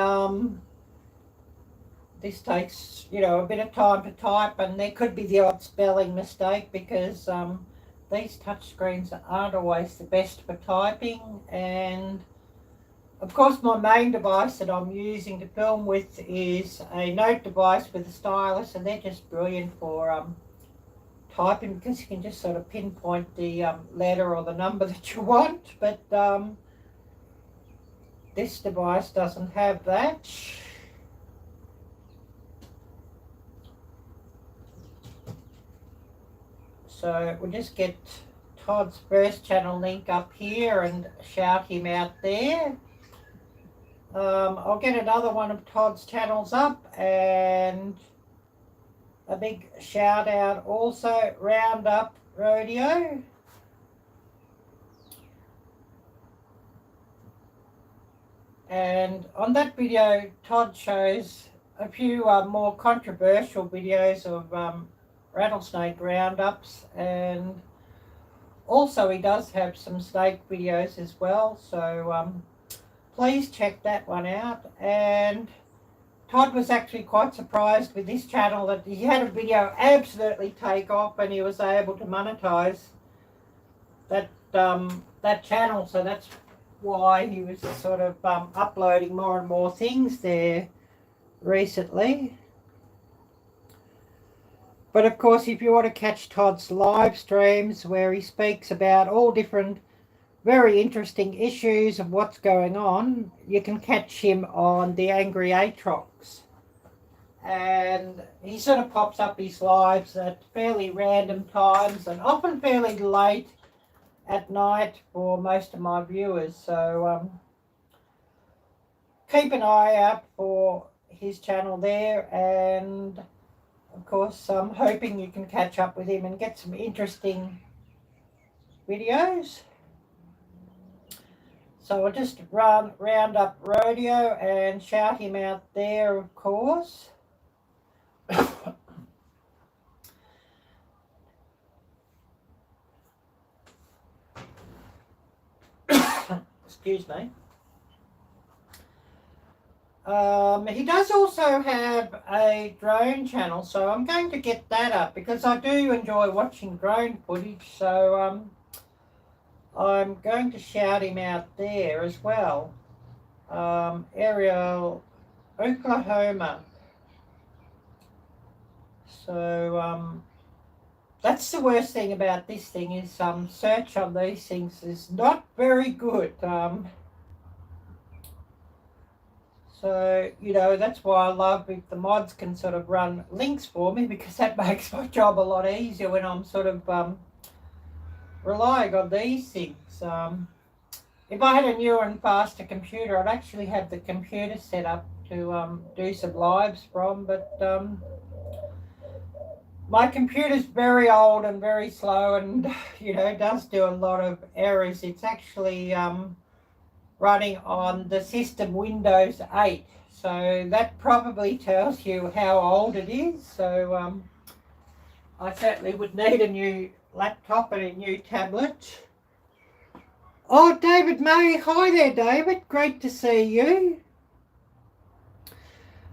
This takes, you know, a bit of time to type, and there could be the odd spelling mistake because these touch screens aren't always the best for typing. And of course, my main device that I'm using to film with is a note device with a stylus, and they're just brilliant for typing because you can just sort of pinpoint the letter or the number that you want. But this device doesn't have that. So we'll just get Todd's first channel link up here and shout him out there. I'll get another one of Todd's channels up, and a big shout out also, Roundup Rodeo. And on that video, Todd shows a few more controversial videos of rattlesnake roundups, and also he does have some snake videos as well. So please check that one out. And Todd was actually quite surprised with this channel that he had a video absolutely take off, and he was able to monetize that that channel. So that's why he was sort of uploading more and more things there recently. But of course, if you want to catch Todd's live streams where he speaks about all different very interesting issues of what's going on, you can catch him on the Angry Atrox. And he sort of pops up his lives at fairly random times, and often fairly late at night for most of my viewers. So keep an eye out for his channel there, and of course I'm hoping you can catch up with him and get some interesting videos. So I'll just run Roundup Rodeo and shout him out there, of course. Excuse me. He does also have a drone channel, so I'm going to get that up because I do enjoy watching drone footage, so I'm going to shout him out there as well. Arielle, Oklahoma. So that's the worst thing about this thing is search on these things is not very good. So, you know, that's why I love if the mods can sort of run links for me, because that makes my job a lot easier when I'm sort of relying on these things. If I had a newer and faster computer, I'd actually have the computer set up to do some lives from, but my computer's very old and very slow and, you know, does do a lot of errors. It's actually running on the system Windows 8. So that probably tells you how old it is. So I certainly would need a new laptop and a new tablet. Oh, David May. Hi there, David. Great to see you.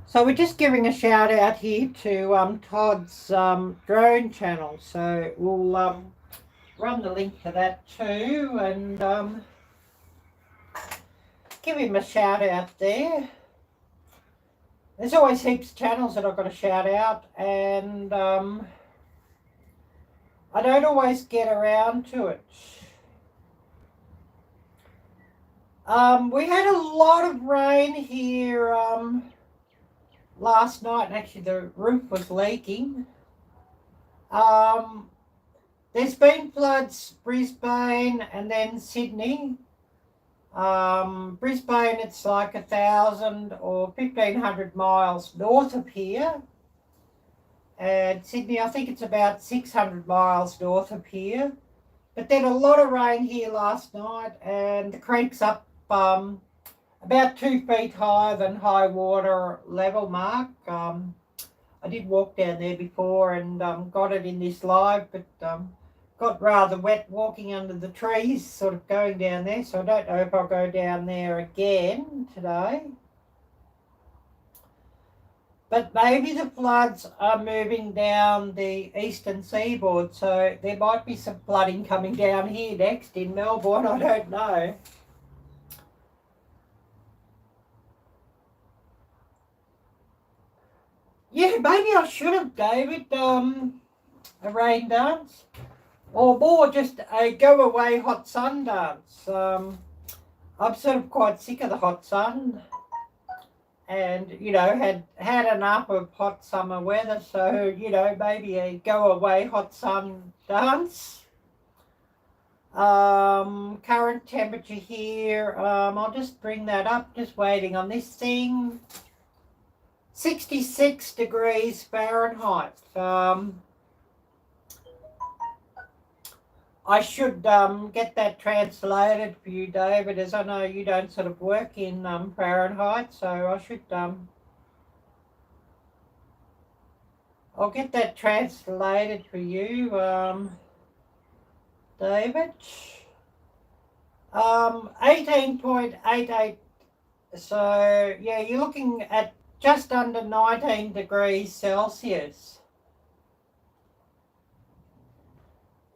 So we're just giving a shout out here to Todd's drone channel. So we'll run the link to that too and give him a shout out there. There's always heaps of channels that I've got to shout out, and I don't always get around to it. We had a lot of rain here last night, and actually the roof was leaking. There's been floods Brisbane and then Sydney. Brisbane, it's like 1,000 or 1,500 miles north of here, and Sydney, I think it's about 600 miles north of here. But then a lot of rain here last night, and the creek's up about 2 feet higher than high water level mark. I did walk down there before and got it in this live, but got rather wet walking under the trees, sort of going down there, so I don't know if I'll go down there again today. But maybe the floods are moving down the eastern seaboard, so there might be some flooding coming down here next in Melbourne, I don't know. Yeah, maybe I should have, David, a rain dance. Or more just a go-away hot sun dance. I'm sort of quite sick of the hot sun and, you know, had enough of hot summer weather. So, you know, maybe a go-away hot sun dance. Current temperature here, I'll just bring that up, just waiting on this thing. 66 degrees Fahrenheit. I should get that translated for you, David, as I know you don't sort of work in Fahrenheit, so I should, I'll get that translated for you, David. 18.88, so yeah, you're looking at just under 19 degrees Celsius.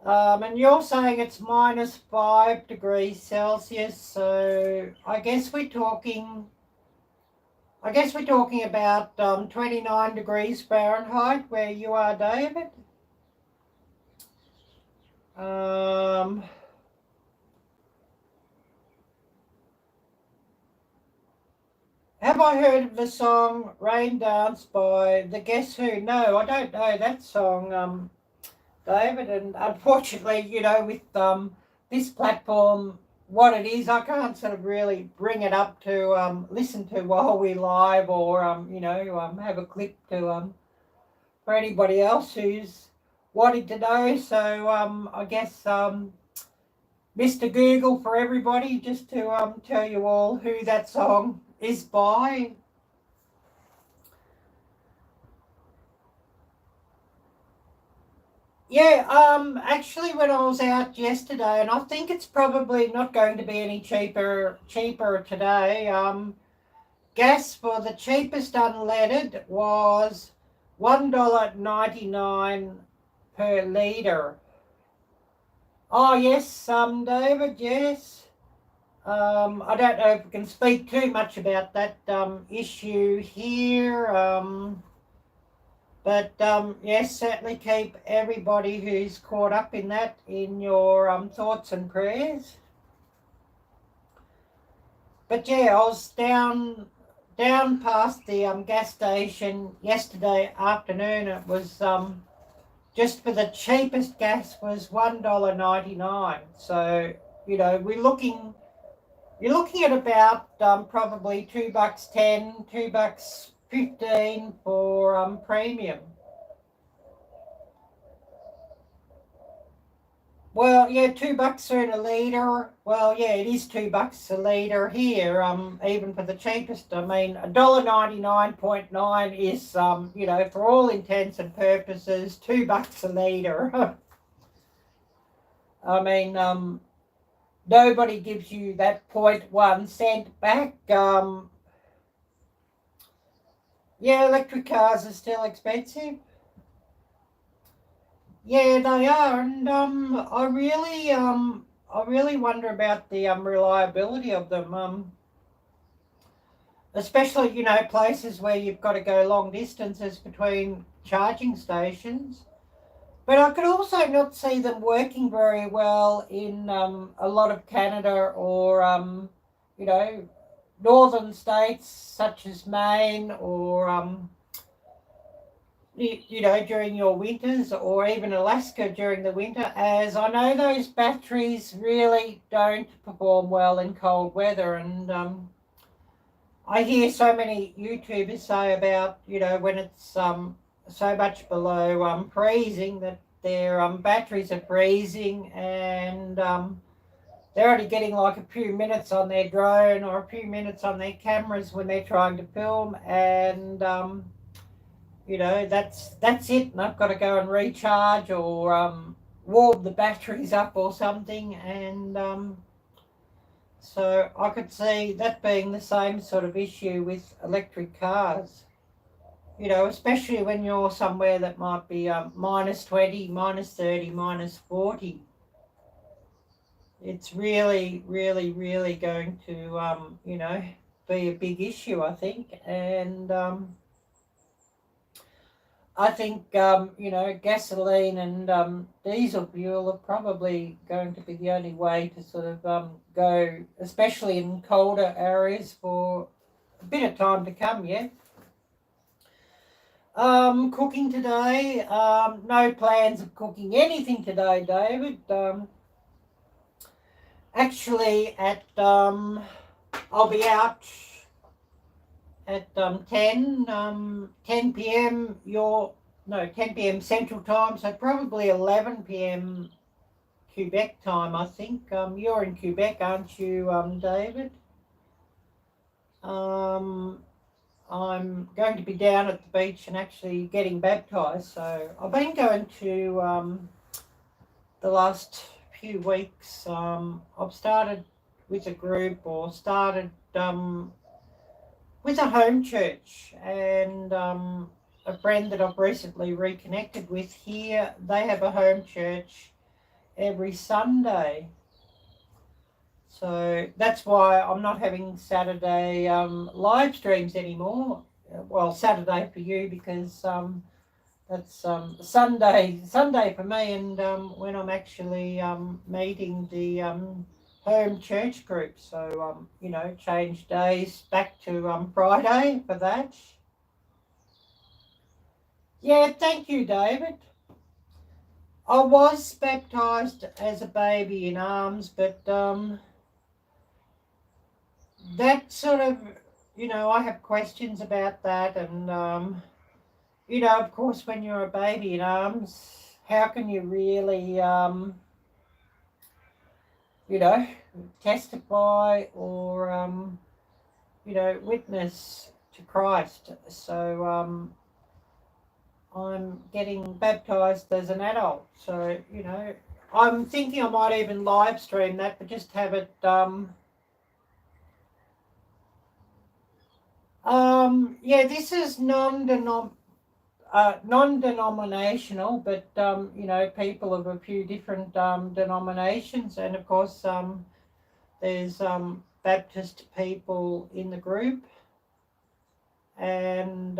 And you're saying it's minus 5 degrees Celsius, so I guess we're talking about 29 degrees Fahrenheit where you are, David. Have I heard of the song Rain Dance by the Guess Who? No, I don't know that song, David, and unfortunately, you know, with this platform, what it is, I can't sort of really bring it up to listen to while we're live, or you know, have a clip to for anybody else who's wanting to know. So I guess Mr. Google for everybody, just to tell you all who that song is by. Yeah, actually when I was out yesterday, and I think it's probably not going to be any cheaper today, gas for the cheapest unleaded was $1.99 per litre. Oh yes, David, yes. I don't know if we can speak too much about that issue here. But yes, certainly keep everybody who's caught up in that in your thoughts and prayers. But yeah, I was down past the gas station yesterday afternoon. It was just for the cheapest gas was $1.99. So you're looking at about probably $2.10, $2.15 for premium. Well, yeah, $2 in a litre. Well, yeah, it is $2 a litre here. Even for the cheapest, I mean, $1.99.9 is for all intents and purposes, $2 a litre. I mean, nobody gives you that 0.1 cent back. Yeah, electric cars are still expensive. Yeah, they are, and I really wonder about the reliability of them. Especially places where you've got to go long distances between charging stations. But I could also not see them working very well in a lot of Canada or northern states such as Maine or during your winters, or even Alaska during the winter, as I know those batteries really don't perform well in cold weather. And I hear so many YouTubers say about, when it's so much below freezing that their batteries are freezing, and they're only getting like a few minutes on their drone or a few minutes on their cameras when they're trying to film, and that's it, and I've got to go and recharge or warm the batteries up or something. And so I could see that being the same sort of issue with electric cars, especially when you're somewhere that might be minus 20, minus 30, minus 40. It's really, really, really going to, be a big issue, I think. And I think, gasoline and diesel fuel are probably going to be the only way to sort of go, especially in colder areas, for a bit of time to come, yeah. Cooking today, no plans of cooking anything today, David. Actually, I'll be out at 10 p.m. 10 p.m. Central Time, so probably 11 p.m. Quebec time, I think. You're in Quebec, aren't you, David? I'm going to be down at the beach and actually getting baptised. So I've been going to the last few weeks. I've started with a group, or started with a home church, and a friend that I've recently reconnected with here, they have a home church every Sunday. So that's why I'm not having Saturday live streams anymore. Well, Saturday for you, because that's Sunday for me, and when I'm actually meeting the home church group. So change days back to Friday for that. Yeah, thank you, David. I was baptised as a baby in arms, but that sort of, I have questions about that. And, of course, when you're a baby in arms, how can you really, testify or, witness to Christ? So I'm getting baptized as an adult. So, you know, I'm thinking I might even live stream that, but just have it, yeah, this is non-denominational, but, you know, people of a few different denominations. And, of course, there's Baptist people in the group. And,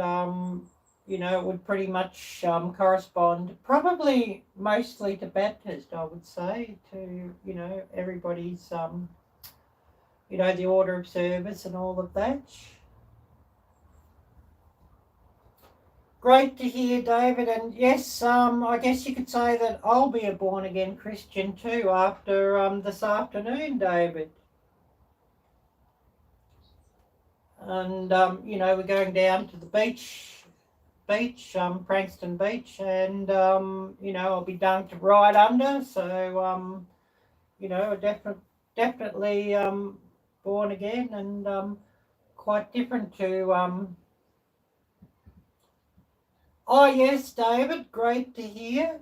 you know, it would pretty much correspond probably mostly to Baptist, I would say, to, you know, everybody's, you know, the order of service and all of that. Great to hear, David. And yes, I guess you could say that I'll be a born-again Christian too after this afternoon, David. And, you know, we're going down to the beach, Frankston Beach, and, you know, I'll be dunked right under. So, you know, definitely born again, and quite different to... Oh, yes, David, great to hear.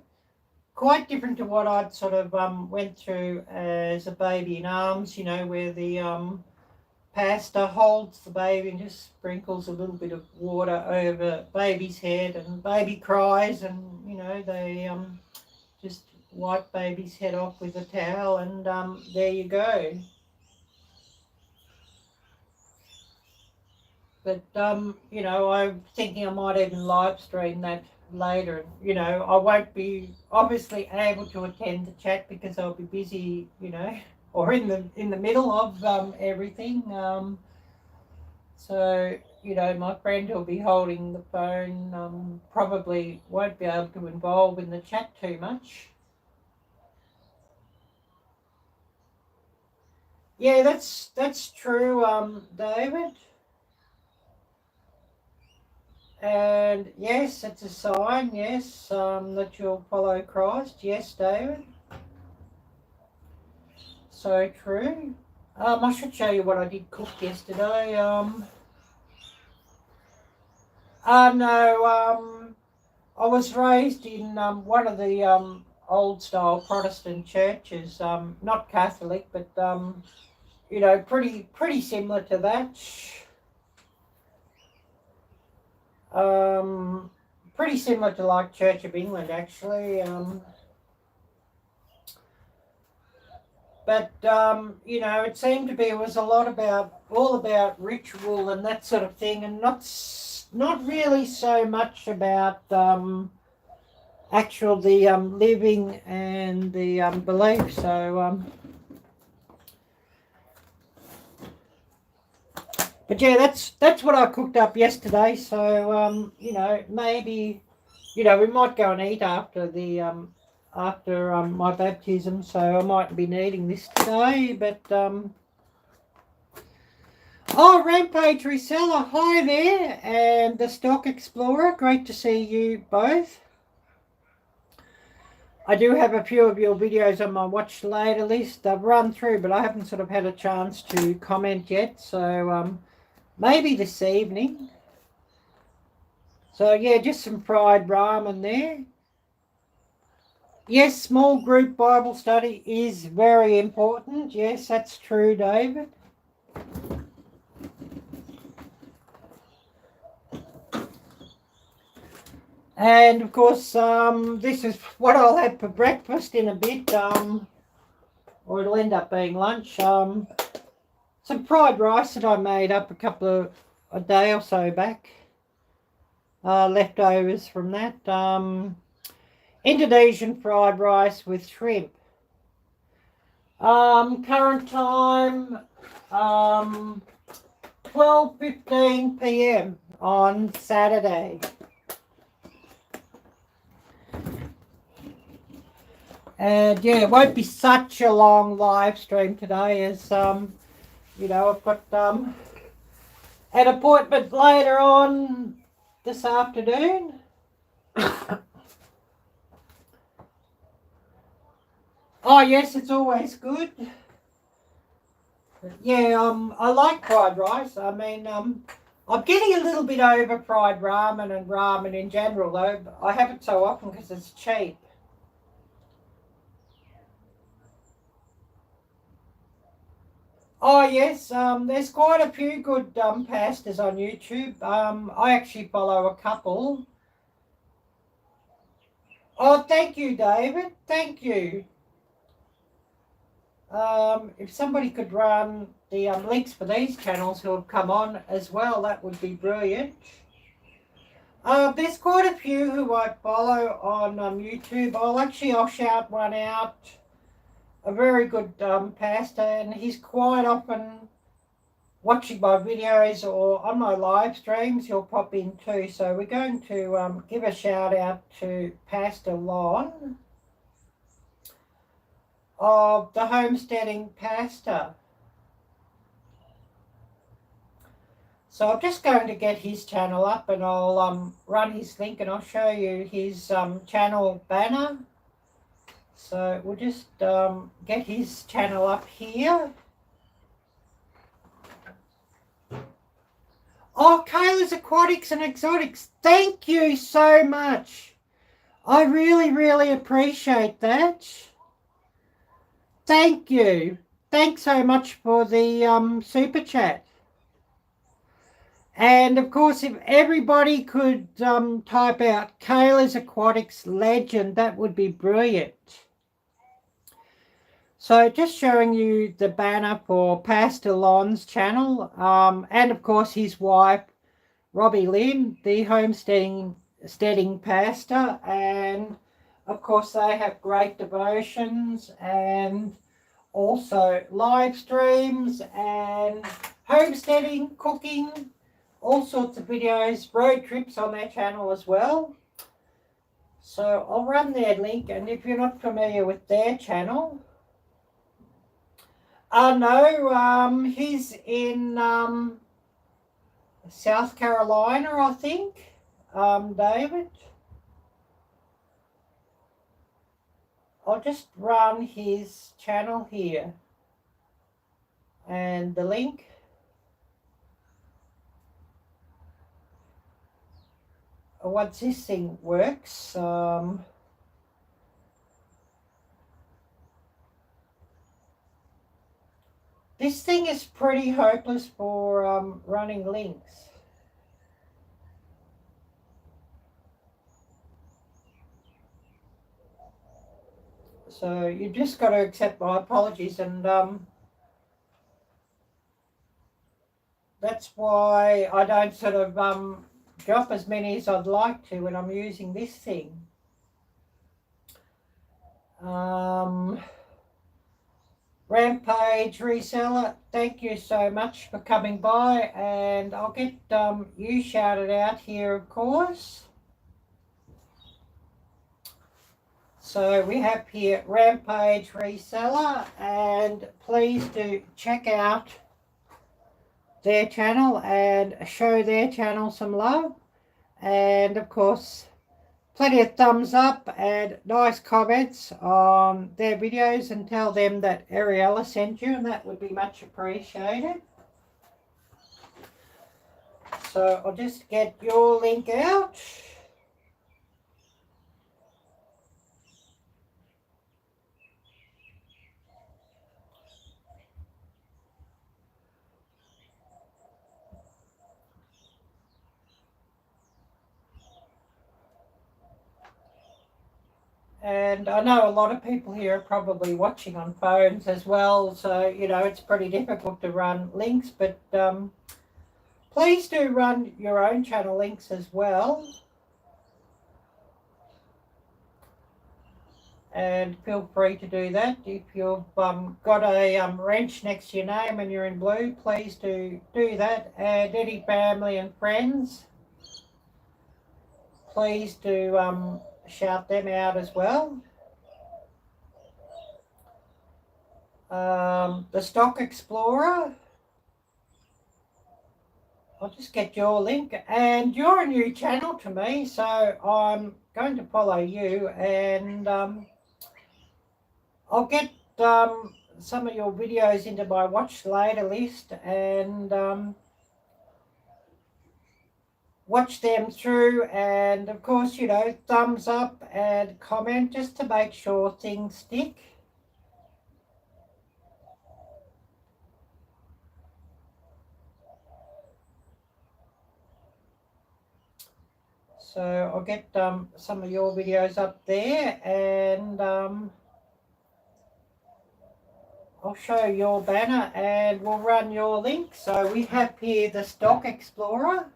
Quite different to what I'd sort of went through as a baby in arms, you know, where the pastor holds the baby and just sprinkles a little bit of water over baby's head, and baby cries, and, you know, they just wipe baby's head off with a towel, and there you go. But, you know, I'm thinking I might even live stream that later. You know, I won't be obviously able to attend the chat because I'll be busy, you know, or in the middle of everything. So, you know, my friend who'll be holding the phone probably won't be able to involve in the chat too much. Yeah, that's true, David. And yes, it's a sign, yes, that you'll follow Christ. Yes, David. So true. I should show you what I did cook yesterday. No, I was raised in one of the old style Protestant churches, not Catholic, but you know, pretty similar to that. Pretty similar to like Church of England, actually. But you know, it seemed to be it was all about ritual and that sort of thing, and not really so much about actual the living and the belief. So but yeah, that's what I cooked up yesterday. So you know, maybe, you know, we might go and eat after the my baptism. So I might be needing this today. But oh, Rampage Reseller, hi there, and the Stock Explorer, great to see you both. I do have a few of your videos on my watch later list. I've run through, but I haven't sort of had a chance to comment yet. So maybe this evening. So yeah, just some fried ramen there. Yes, small group Bible study is very important. Yes, that's true, David. And of course, this is what I'll have for breakfast in a bit, or it'll end up being lunch. Some fried rice that I made up a day or so back. Leftovers from that. Indonesian fried rice with shrimp. Current time, 12:15 p.m. on Saturday. And yeah, it won't be such a long live stream today, as you know, I've got an appointment later on this afternoon. Oh yes, it's always good. Yeah, I like fried rice. I mean, I'm getting a little bit over fried ramen and ramen in general, though. I have it so often because it's cheap. Oh yes, there's quite a few good pastas on YouTube. I actually follow a couple. Oh, thank you, David. Thank you. If somebody could run the links for these channels who have come on as well, that would be brilliant. There's quite a few who I follow on YouTube. I'll shout one out. A very good pastor, and he's quite often watching my videos or on my live streams. He'll pop in too. So we're going to give a shout out to Pastor Lon of the Homesteading Pastor. So I'm just going to get his channel up, and I'll run his link, and I'll show you his channel banner. So we'll just get his channel up here. Oh, Kayla's Aquatics and Exotics, thank you so much. I really, really appreciate that. Thank you. Thanks so much for the super chat. And of course, if everybody could type out Kayla's Aquatics Legend, that would be brilliant. So just showing you the banner for Pastor Lon's channel, and of course his wife, Robbie Lynn, the homesteading pastor, and of course they have great devotions and also live streams and homesteading, cooking, all sorts of videos, road trips on their channel as well. So I'll run their link, and if you're not familiar with their channel, no, he's in South Carolina, I think, David. I'll just run his channel here and the link. Once this thing works, this thing is pretty hopeless for running links. So you've just got to accept my apologies, and that's why I don't sort of drop as many as I'd like to when I'm using this thing. Rampage Reseller, thank you so much for coming by, and I'll get you shouted out here, of course. So we have here Rampage Reseller, and please do check out their channel and show their channel some love. And of course, plenty of thumbs up and nice comments on their videos, and tell them that Ariella sent you, and that would be much appreciated. So I'll just get your link out. And I know a lot of people here are probably watching on phones as well, so, you know, it's pretty difficult to run links, but please do run your own channel links as well. And feel free to do that. If you've got a wrench next to your name and you're in blue, please do that. And any family and friends, please do shout them out as well. The Stock Explorer, I'll just get your link, and you're a new channel to me, so I'm going to follow you, and I'll get some of your videos into my watch later list, and watch them through, and of course, you know, thumbs up and comment just to make sure things stick. So I'll get some of your videos up there, and I'll show your banner and we'll run your link. So we have here the Stock Explorer.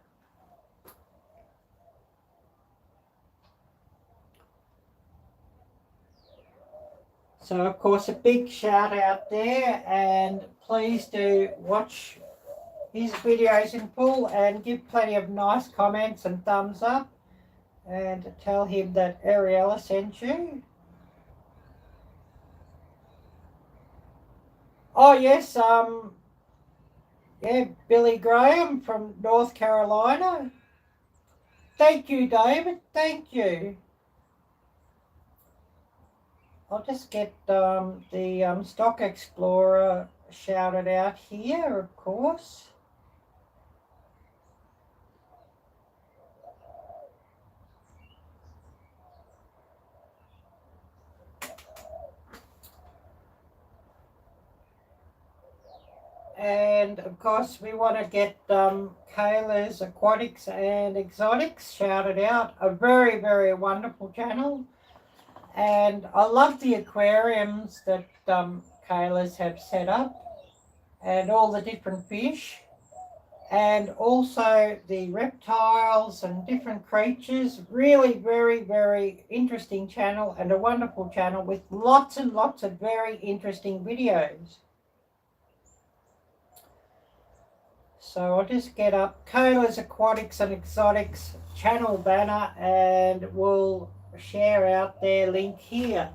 So of course a big shout out there, and please do watch his videos in full and give plenty of nice comments and thumbs up, and tell him that Ariella sent you. Oh yes, yeah, Billy Graham from North Carolina. Thank you, David. Thank you. I'll just get the Stock Explorer shouted out here, of course. And of course we want to get Kayla's Aquatics and Exotics shouted out. A very, very wonderful channel. And I love the aquariums that Kayla's have set up, and all the different fish, and also the reptiles and different creatures. Really very, very interesting channel, and a wonderful channel with lots and lots of very interesting videos. So I'll just get up Kayla's Aquatics and Exotics channel banner, and we'll share out their link here.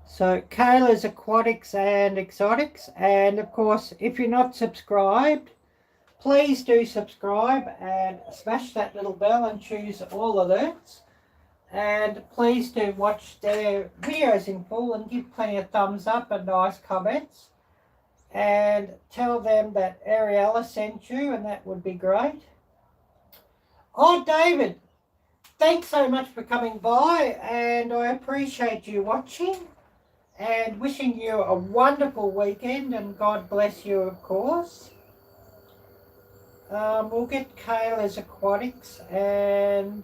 So Kayla's Aquatics and Exotics, and of course if you're not subscribed, please do subscribe and smash that little bell and choose all alerts. And please do watch their videos in full and give plenty of thumbs up and nice comments. And tell them that Ariella sent you, and that would be great. Oh, David, thanks so much for coming by, and I appreciate you watching, and wishing you a wonderful weekend, and God bless you, of course. We'll get Kayla's Aquatics and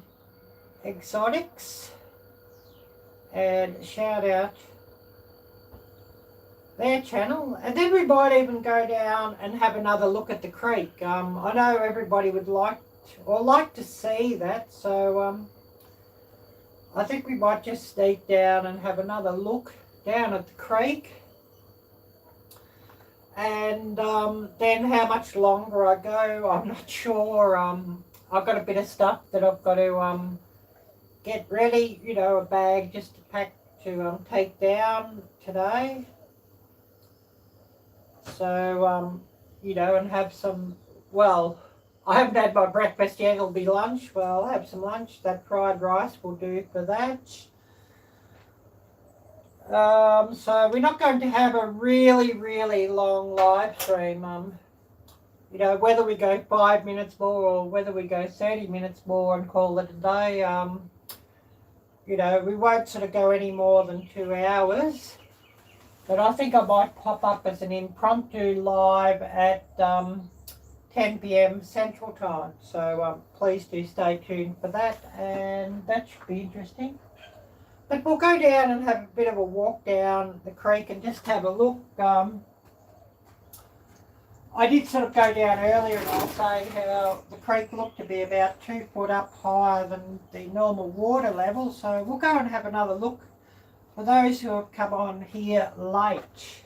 Exotics and shout out their channel, and then we might even go down and have another look at the creek. I know everybody would like to see that, so I think we might just sneak down and have another look down at the creek. And then how much longer I go, I'm not sure. I've got a bit of stuff that I've got to get ready, you know, a bag just to pack to take down today. So, you know, and have some, well, I haven't had my breakfast yet, it'll be lunch. Well, I'll have some lunch. That fried rice will do for that. So we're not going to have a really, really long live stream. You know, whether we go 5 minutes more or whether we go 30 minutes more and call it a day, you know, we won't sort of go any more than 2 hours. But I think I might pop up as an impromptu live at 10 p.m. Central Time. So please do stay tuned for that, and that should be interesting. But we'll go down and have a bit of a walk down the creek and just have a look. I did sort of go down earlier, and I'll say how the creek looked to be about 2 foot up higher than the normal water level. So we'll go and have another look for those who have come on here late.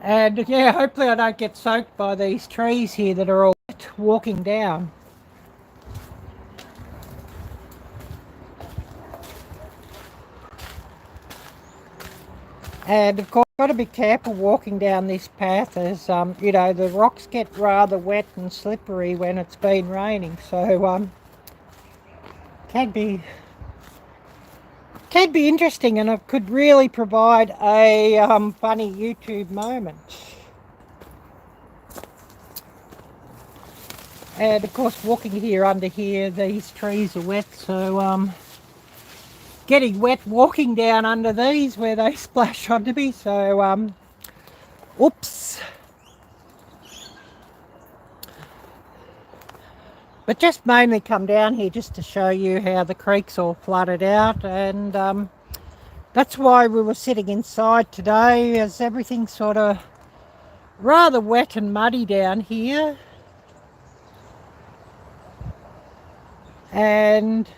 And yeah, hopefully I don't get soaked by these trees here that are all wet walking down. And of course, got to be careful walking down this path as, you know, the rocks get rather wet and slippery when it's been raining. So, can be interesting, and it could really provide a funny YouTube moment. And of course, walking here under here, these trees are wet, so getting wet walking down under these where they splash onto me. So, oops. But just mainly come down here just to show you how the creek's all flooded out, and that's why we were sitting inside today, as everything's sort of rather wet and muddy down here. And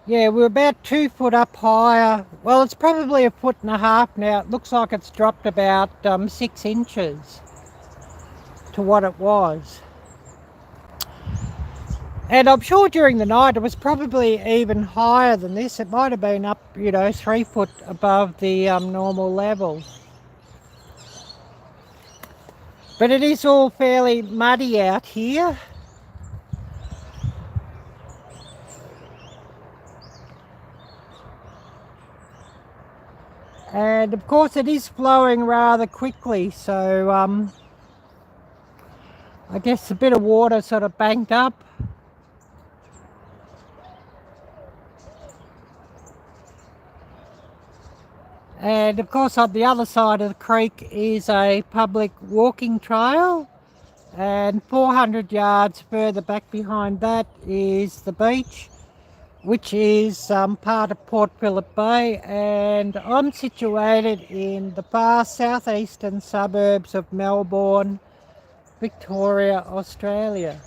yeah, we're about 2 foot up higher. Well, it's probably 1.5 foot now. It looks like it's dropped about 6 inches to what it was. And I'm sure during the night it was probably even higher than this. It might have been up, you know, 3 foot above the normal level. But it is all fairly muddy out here. And of course it is flowing rather quickly, so I guess a bit of water sort of banked up. And of course on the other side of the creek is a public walking trail, and 400 yards further back behind that is the beach, which is part of Port Phillip Bay, and I'm situated in the far southeastern suburbs of Melbourne, Victoria, Australia.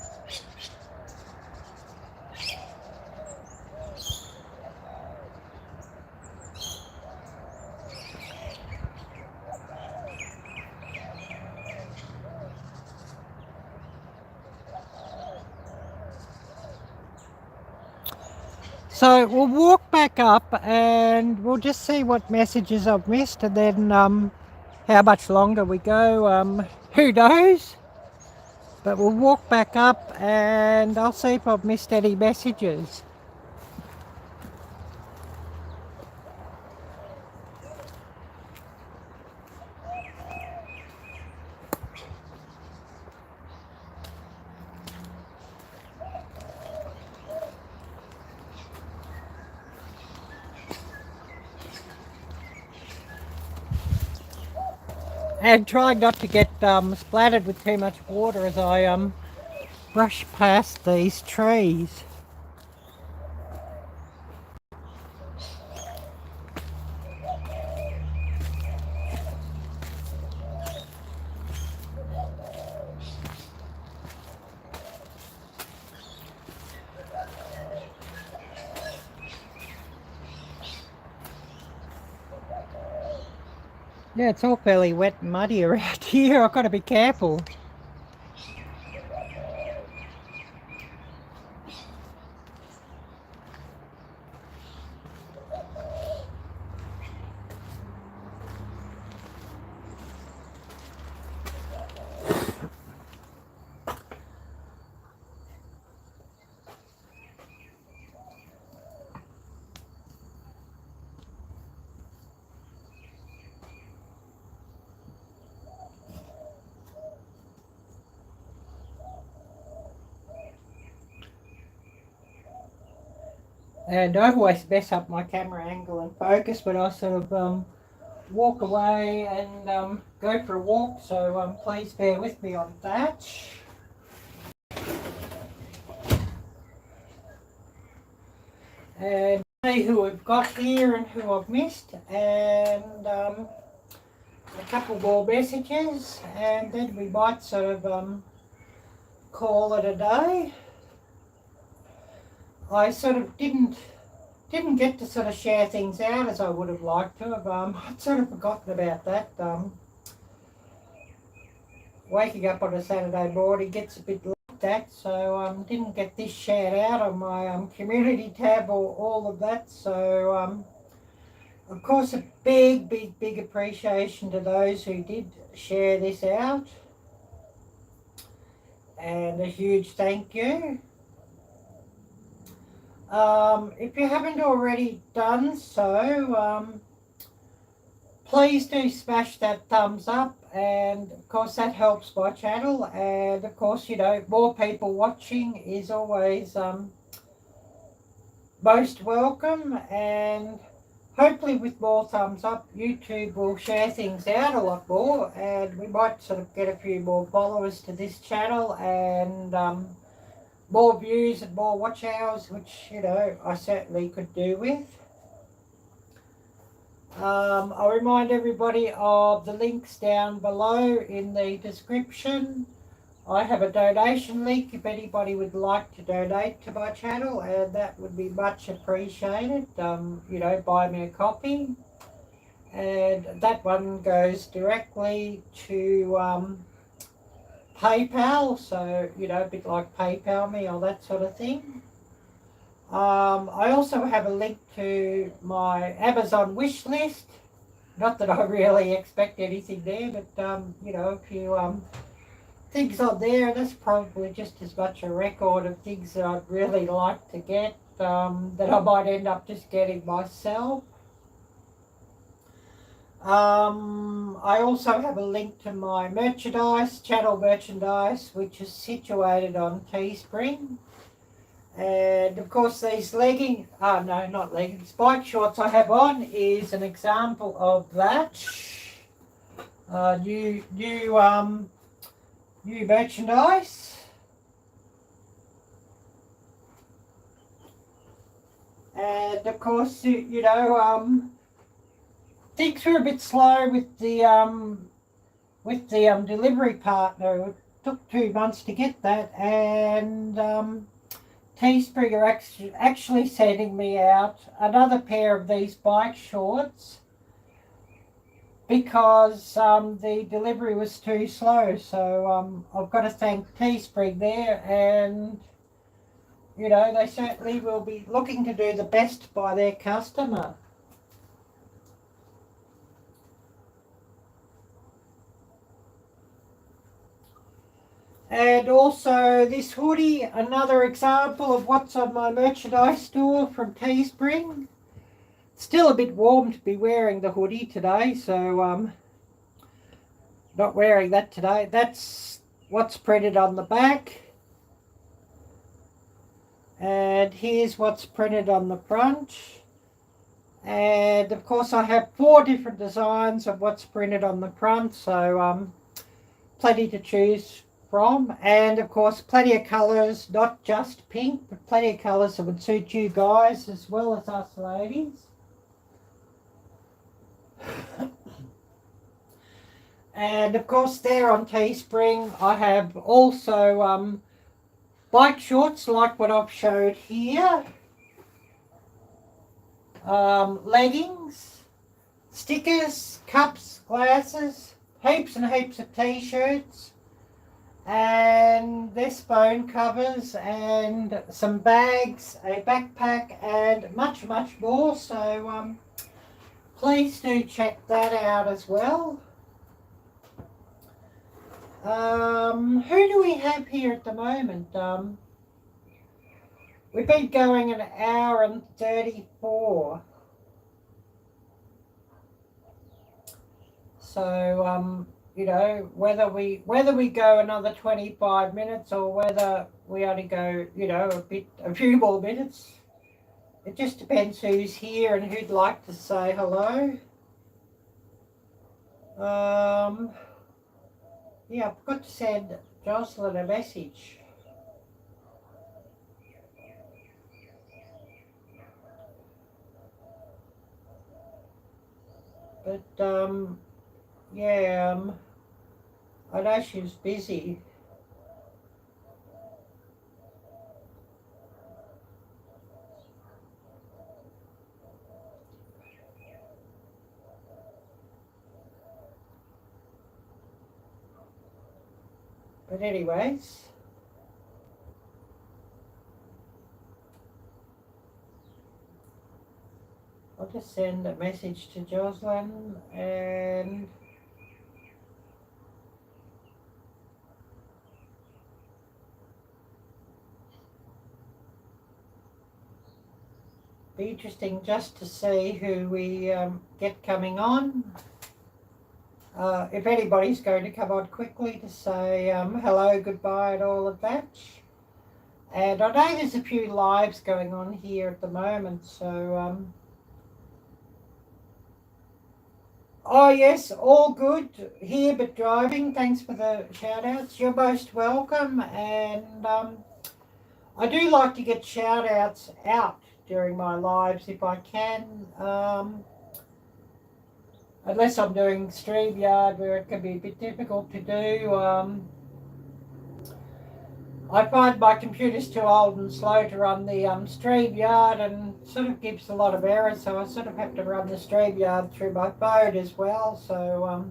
So we'll walk back up and we'll just see what messages I've missed, and then how much longer we go, who knows. But we'll walk back up and I'll see if I've missed any messages. And trying not to get splattered with too much water as I brush past these trees. Yeah, it's all fairly wet and muddy around here. I've got to be careful. And I always mess up my camera angle and focus, but I sort of walk away and go for a walk, so please bear with me on that. And see who we've got here and who I've missed, and a couple more messages, and then we might sort of call it a day. I sort of didn't get to sort of share things out as I would have liked to have. I'd sort of forgotten about that. Waking up on a Saturday morning gets a bit like that, so didn't get this shared out on my community tab or all of that. So Of course, a big, big, big appreciation to those who did share this out. And a huge thank you. If you haven't already done so, please do smash that thumbs up, and of course that helps my channel, and of course, you know, more people watching is always most welcome, and hopefully with more thumbs up YouTube will share things out a lot more, and we might sort of get a few more followers to this channel, and more views and more watch hours, which, you know, I certainly could do with. I'll remind everybody of the links down below in the description. I have a donation link if anybody would like to donate to my channel, and that would be much appreciated. You know, buy me a copy. And that one goes directly to PayPal, so, you know, a bit like PayPal me or that sort of thing. I also have a link to my Amazon wish list. Not that I really expect anything there, but, you know, a few things on there. That's probably just as much a record of things that I'd really like to get that I might end up just getting myself. I also have a link to my merchandise, channel merchandise, which is situated on Teespring. And of course these leggings, no, not leggings, bike shorts I have on is an example of that. New merchandise. And of course, you know, things were a bit slow with the delivery partner. It took 2 months to get that, and Teespring are actually sending me out another pair of these bike shorts because the delivery was too slow. So I've got to thank Teespring there, and you know, they certainly will be looking to do the best by their customer. And also this hoodie, another example of what's on my merchandise store from Teespring. Still a bit warm to be wearing the hoodie today, so not wearing that today. That's what's printed on the back. And here's what's printed on the front. And of course I have 4 different designs of what's printed on the front, so plenty to choose from, and of course plenty of colours, not just pink, but plenty of colours that would suit you guys as well as us ladies. And of course there on Teespring I have also bike shorts like what I've showed here, leggings, stickers, cups, glasses, heaps and heaps of t-shirts, and this phone covers, and some bags, a backpack, and much, much more. So please do check that out as well. Who do we have here at the moment? We've been going 1 hour and 34. So you know, whether we go another 25 minutes or whether we only go, you know, a few more minutes, it just depends who's here and who'd like to say hello. Yeah, I forgot to send Jocelyn a message. But yeah, I know she was busy. But anyways, I'll just send a message to Jocelyn and be interesting just to see who we get coming on. If anybody's going to come on quickly to say hello, goodbye and all of that. And I know there's a few lives going on here at the moment, so oh yes, all good here but driving. Thanks for the shout outs. You're most welcome, and I do like to get shout outs out during my lives if I can. Unless I'm doing StreamYard where it can be a bit difficult to do. I find my computer's too old and slow to run the StreamYard and sort of gives a lot of errors, so I sort of have to run the StreamYard through my phone as well. So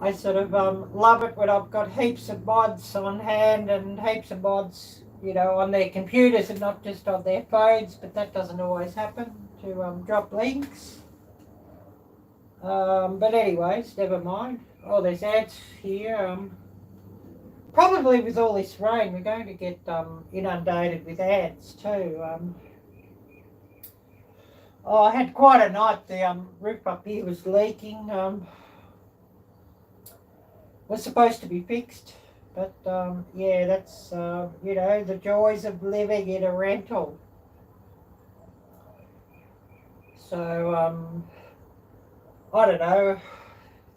I sort of love it when I've got heaps of mods on hand and heaps of mods, you know, on their computers and not just on their phones, but that doesn't always happen to drop links. But anyways, never mind. Oh, there's ads here. Probably with all this rain, we're going to get inundated with ants too. Oh, I had quite a night. The roof up here was leaking. Was supposed to be fixed, but yeah, that's you know, the joys of living in a rental. So I don't know.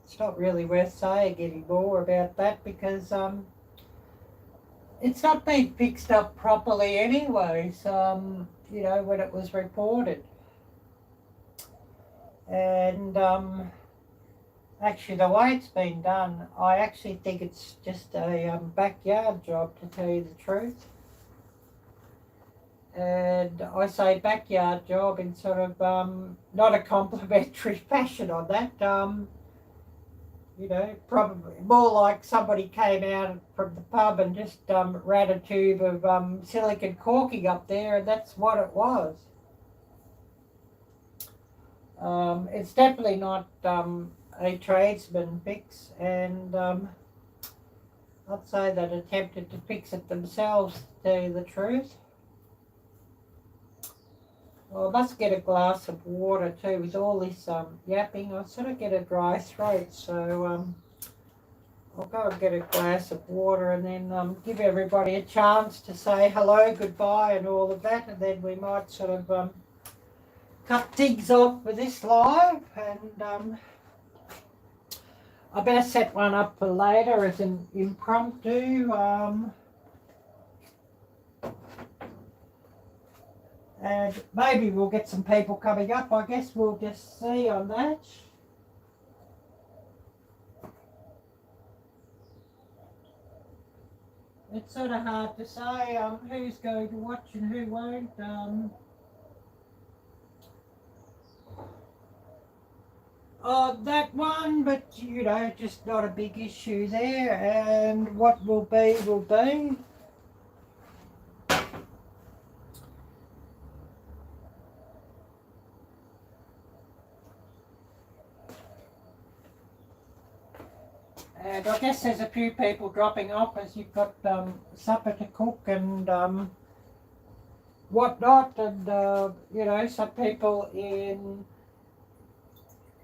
It's not really worth saying any more about that because it's not been fixed up properly anyways, you know, when it was reported. And actually the way it's been done, I actually think it's just a backyard job, to tell you the truth. And I say backyard job in sort of not a complimentary fashion on that. You know, probably more like somebody came out from the pub and just ran a tube of silicon caulking up there, and that's what it was. It's definitely not a tradesman fix, and I'd say that attempted to fix it themselves, to tell you the truth. Well, I must get a glass of water too. With all this yapping, I sort of get a dry throat, so I'll go and get a glass of water and then give everybody a chance to say hello, goodbye and all of that, and then we might sort of cut things off for this live, and I better set one up for later as an impromptu. And maybe we'll get some people coming up. I guess we'll just see on that. It's sort of hard to say who's going to watch and who won't. Oh, that one, but you know, just not a big issue there. And what will be, will be. And I guess there's a few people dropping off as you've got supper to cook and whatnot. And, you know, some people in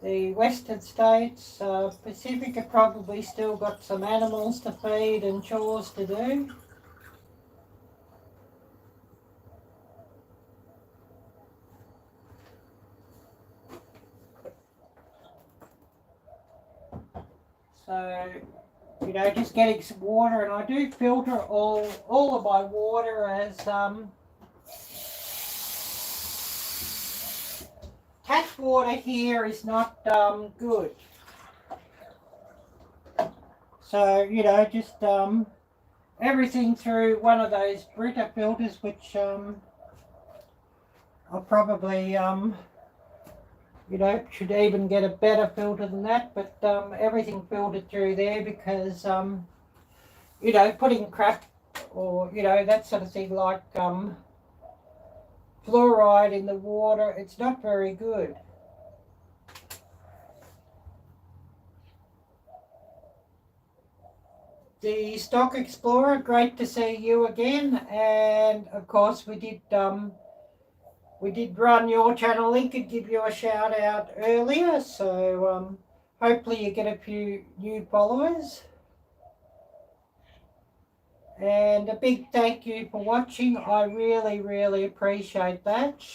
the western states, Pacific, have probably still got some animals to feed and chores to do. So, you know, just getting some water, and I do filter all of my water as tap water here is not good. So, you know, just everything through one of those Brita filters, which I'll probably you know, should even get a better filter than that, but everything filtered through there because, you know, putting crap or, you know, that sort of thing like fluoride in the water. It's not very good. The Stock Explorer, great to see you again. And of course we did run your channel link and give you a shout out earlier, so hopefully you get a few new followers. And a big thank you for watching. I really appreciate that.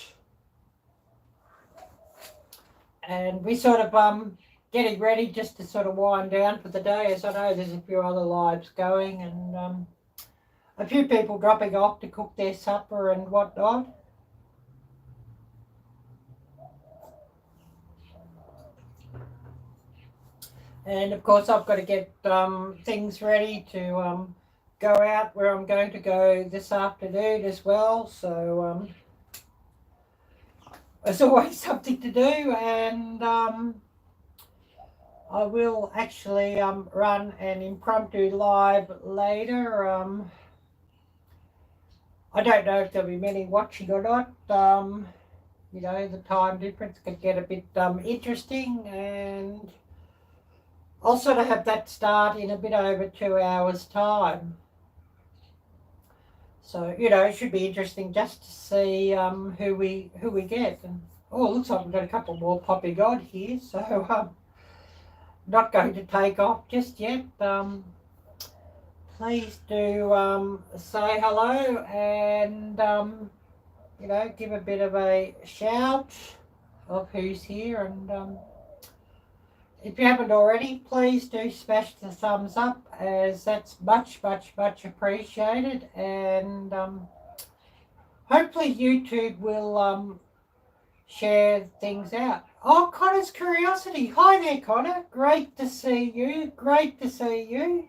And we sort of getting ready just to sort of wind down for the day, as I know there's a few other lives going and a few people dropping off to cook their supper and whatnot. And of course I've got to get things ready to go out where I'm going to go this afternoon as well. So there's always something to do, and I will actually run an impromptu live later. I don't know if there'll be many watching or not. You know, the time difference could get a bit interesting, and I'll sort of have that start in a bit over 2 hours time. So, you know, it should be interesting just to see who we get. And oh, it looks like we've got a couple more popping on here, so not going to take off just yet. Please do say hello and you know, give a bit of a shout of who's here. And if you haven't already, please do smash the thumbs up, as that's much appreciated. And hopefully YouTube will share things out. Oh, Connor's Curiosity. Hi there, Connor. Great to see you. Great to see you.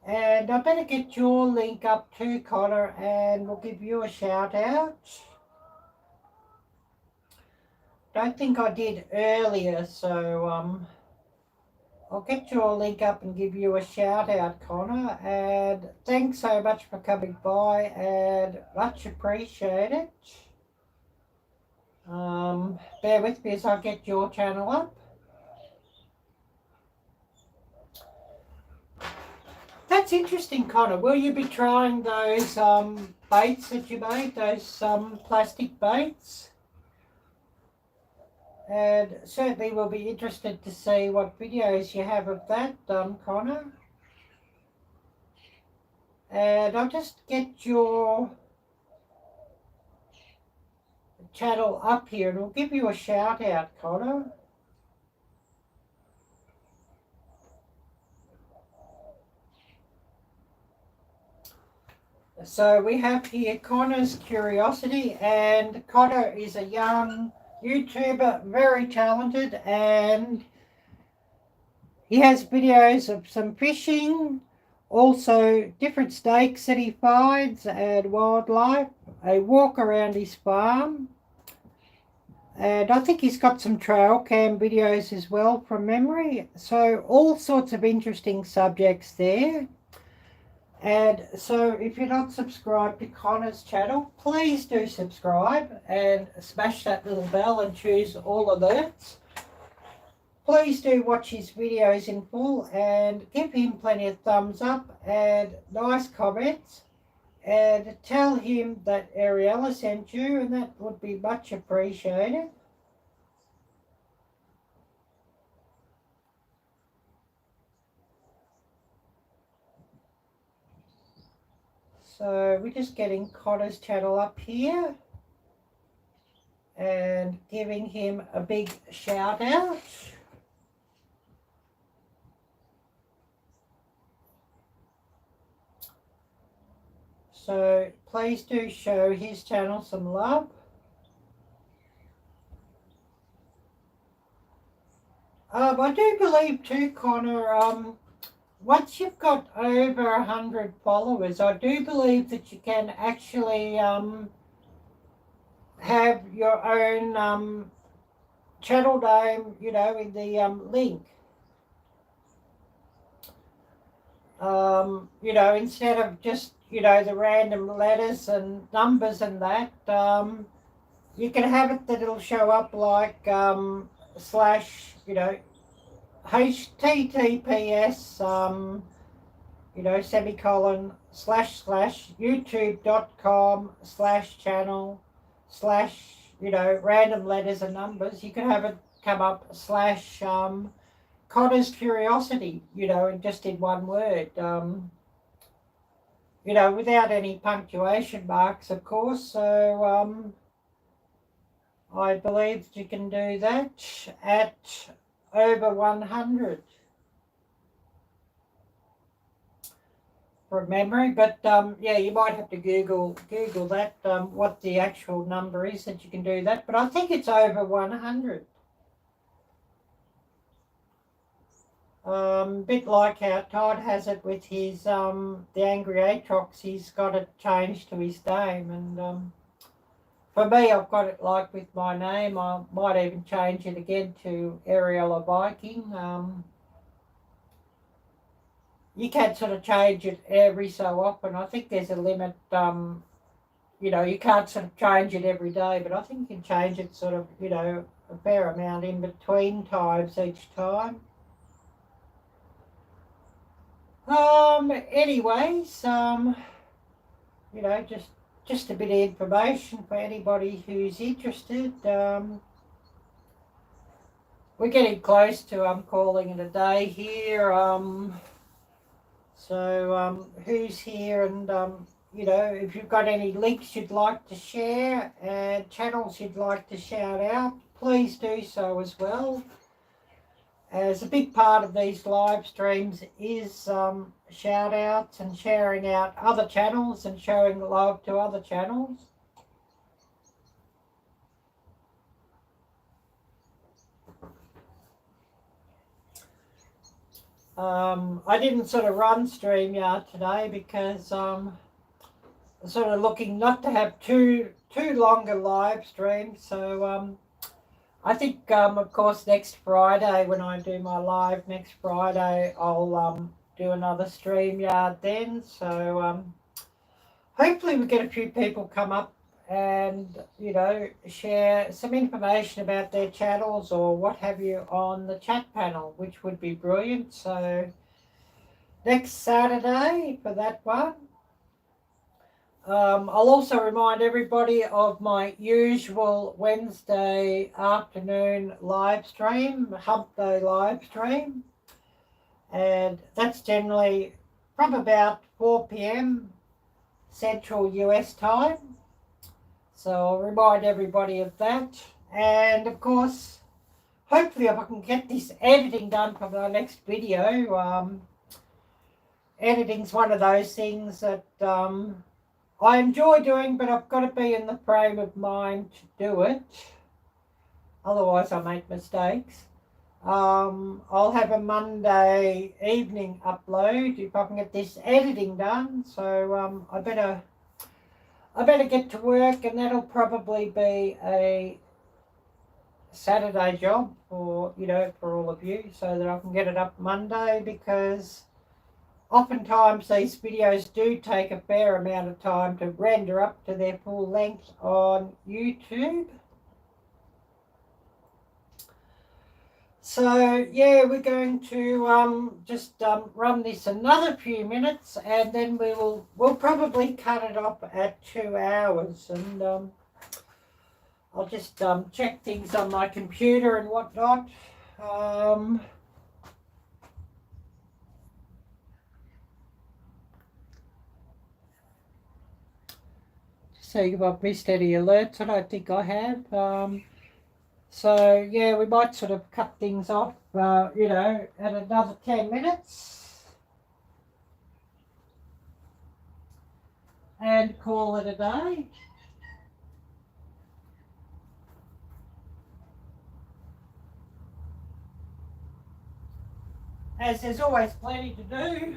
And I better get your link up too, Connor, and we'll give you a shout out. Don't think I did earlier, so I'll get your link up and give you a shout out, Connor. And thanks so much for coming by, and much appreciated. Bear with me as I get your channel up. That's interesting, Connor. Will you be trying those baits that you made, those plastic baits? And certainly we'll be interested to see what videos you have of that, Connor. And I'll just get your channel up here and we'll give you a shout out, Connor. So we have here Connor's Curiosity, and Connor is a young YouTuber, very talented, and he has videos of some fishing, also different snakes that he finds and wildlife, a walk around his farm, and I think he's got some trail cam videos as well from memory. So all sorts of interesting subjects there. And so if you're not subscribed to Connor's channel, please do subscribe and smash that little bell and choose all alerts. Please do watch his videos in full and give him plenty of thumbs up and nice comments, and tell him that Ariella sent you, and that would be much appreciated. So we're just getting Connor's channel up here and giving him a big shout out. So please do show his channel some love. I do believe too, Connor, once you've got over 100 followers, I do believe that you can actually have your own channel name, you know, in the link. You know, instead of just you know, the random letters and numbers and that, you can have it that it'll show up like slash, you know, HTTPS, you know, semicolon, slash, youtube.com/channel, slash, you know, random letters and numbers. You can have it come up slash Connor's Curiosity, you know, and just in one word, you know, without any punctuation marks, of course. So I believe you can do that at over 100 from memory. But yeah, you might have to Google that, what the actual number is that you can do that. But I think it's over 100. Bit like how Todd has it with his the Angry Aatrox. He's got it changed to his name, and for me, I've got it like with my name. I might even change it again to Arielle-Viking. You can sort of change it every so often. I think there's a limit. You know, you can't sort of change it every day, but I think you can change it sort of, you know, a fair amount in between times each time. Anyways, you know, just a bit of information for anybody who's interested. We're getting close to calling it a day here. So who's here, and you know, if you've got any links you'd like to share and channels you'd like to shout out, please do so as well. As a big part of these live streams is shout outs and sharing out other channels and showing love to other channels. I didn't sort of run StreamYard today because I'm sort of looking not to have too longer live streams. So I think, of course, next Friday when I do my live next Friday, I'll do another StreamYard then. So hopefully we get a few people come up and, you know, share some information about their channels or what have you on the chat panel, which would be brilliant. So next Saturday for that one. I'll also remind everybody of my usual Wednesday afternoon live stream, Hump Day live stream. And that's generally from about 4 p.m. Central US time. So I'll remind everybody of that. And of course, hopefully if I can get this editing done for my next video. Editing's one of those things that I enjoy doing, but I've got to be in the frame of mind to do it. Otherwise I make mistakes. I'll have a Monday evening upload if I can get this editing done. So I better get to work, and that'll probably be a Saturday job for, you know, for all of you, so that I can get it up Monday, because oftentimes these videos do take a fair amount of time to render up to their full length on YouTube. So yeah, we're going to just run this another few minutes, and then we'll probably cut it off at 2 hours, and I'll just check things on my computer and whatnot. So if I've missed any alerts, I don't think I have. So yeah, we might sort of cut things off, you know, at another 10 minutes and call it a day. As there's always plenty to do.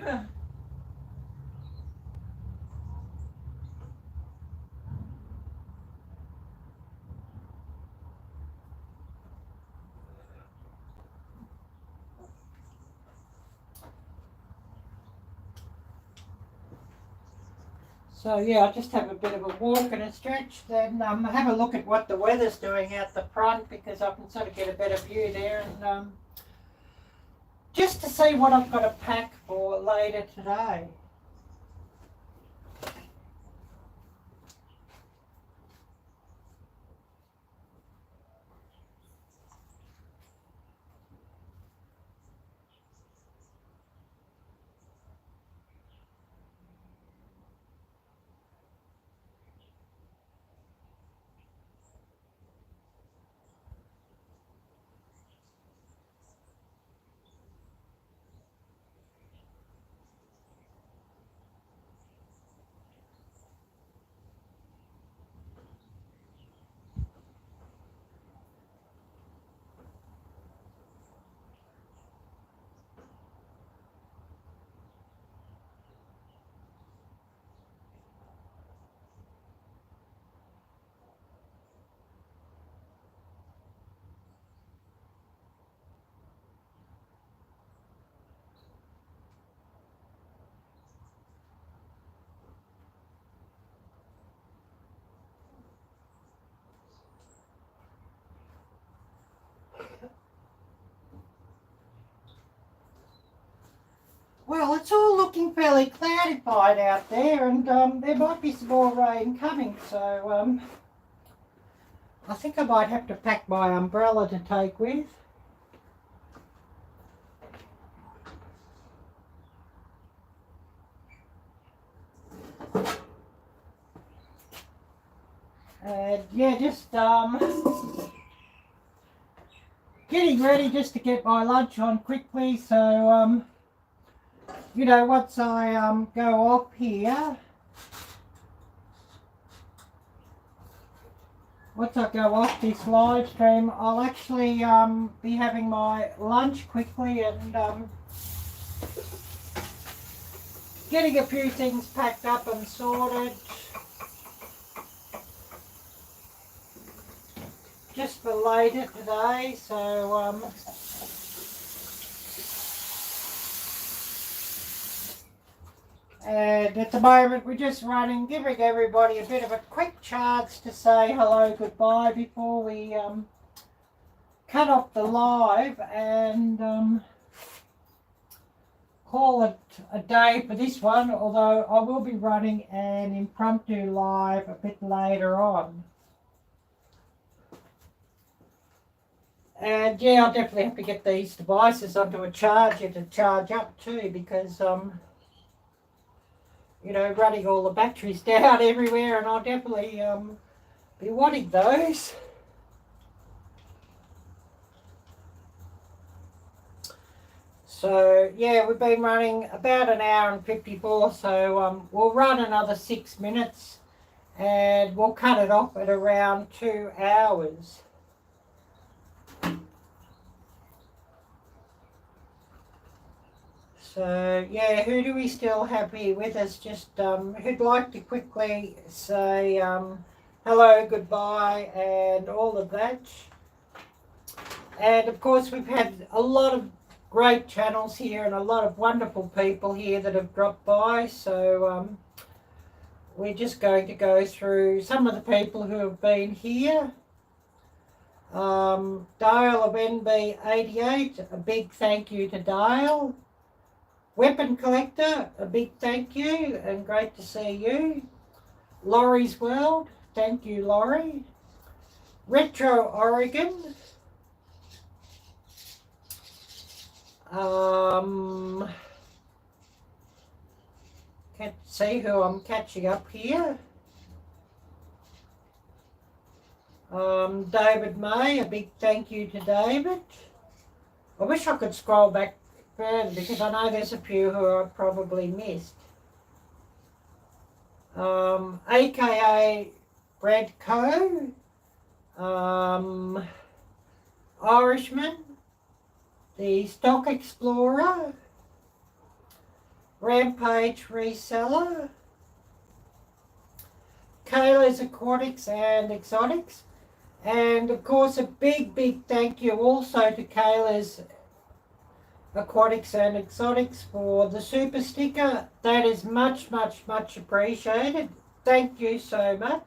So yeah, I'll just have a bit of a walk and a stretch, then have a look at what the weather's doing out the front, because I can sort of get a better view there, and just to see what I've got to pack for later today. Well, it's all looking fairly cloudified out there, and there might be some more rain coming, so I think I might have to pack my umbrella to take with. And yeah, just getting ready just to get my lunch on quickly, so you know, once I go off here, once I go off this live stream, I'll actually be having my lunch quickly and getting a few things packed up and sorted, just for later today, so and at the moment we're just giving everybody a bit of a quick chance to say hello, goodbye before we cut off the live and call it a day for this one, although I will be running an impromptu live a bit later on. And yeah, I'll definitely have to get these devices onto a charger to charge up too, because you know, running all the batteries down everywhere, and I'll definitely be wanting those. So yeah, we've been running about an hour and 54, so we'll run another 6 minutes and we'll cut it off at around 2 hours. So yeah, who do we still have here with us? Just who'd like to quickly say hello, goodbye, and all of that. And of course, we've had a lot of great channels here and a lot of wonderful people here that have dropped by. So we're just going to go through some of the people who have been here. Dale of NB88, a big thank you to Dale. Weapon Collector, a big thank you and great to see you. Laurie's World, thank you, Laurie. Retro Oregon. Can't see who I'm catching up here. David May, a big thank you to David. I wish I could scroll back further because I know there's a few who I probably missed. AKA Brad Coe, Irishman, the Stock Explorer, Rampage Reseller, Kayla's Aquatics and Exotics, and of course a big thank you also to Kayla's Aquatics and Exotics for the super sticker. That is much, much, much appreciated. Thank you so much.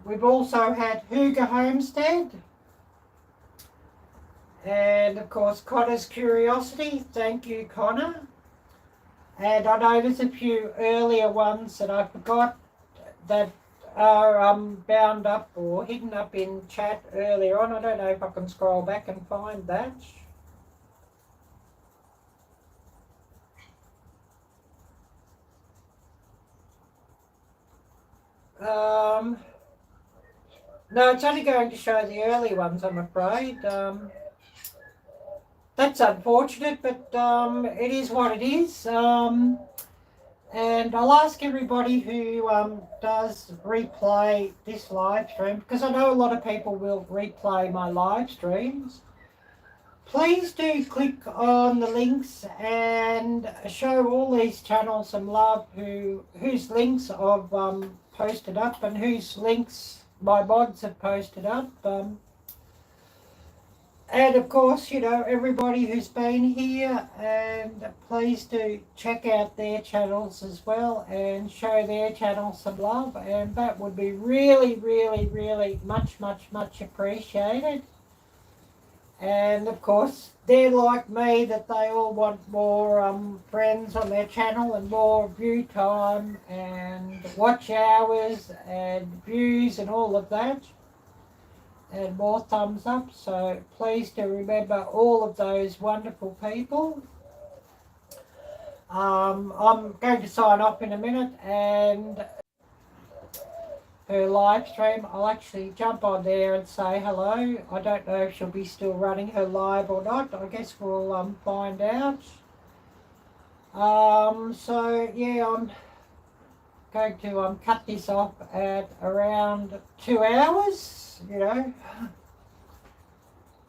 We've also had Hooga Homestead. And of course, Connor's Curiosity. Thank you, Connor. And I know there's a few earlier ones that I forgot that are bound up or hidden up in chat earlier on. I don't know if I can scroll back and find that. No, it's only going to show the early ones, I'm afraid. That's unfortunate, but it is what it is. And I'll ask everybody who does replay this live stream, because I know a lot of people will replay my live streams. Please do click on the links and show all these channels some love whose links I've posted up and whose links my mods have posted up. And of course, you know, everybody who's been here, and please do check out their channels as well and show their channels some love, and that would be really, really, really much, much, much appreciated. And of course, they're like me, that they all want more friends on their channel and more view time and watch hours and views and all of that, and more thumbs up. So please do remember all of those wonderful people. I'm going to sign off in a minute, and her live stream, I'll actually jump on there and say hello. I don't know if she'll be still running her live or not. I guess we'll find out. So yeah, I'm going to cut this off at around 2 hours, you know,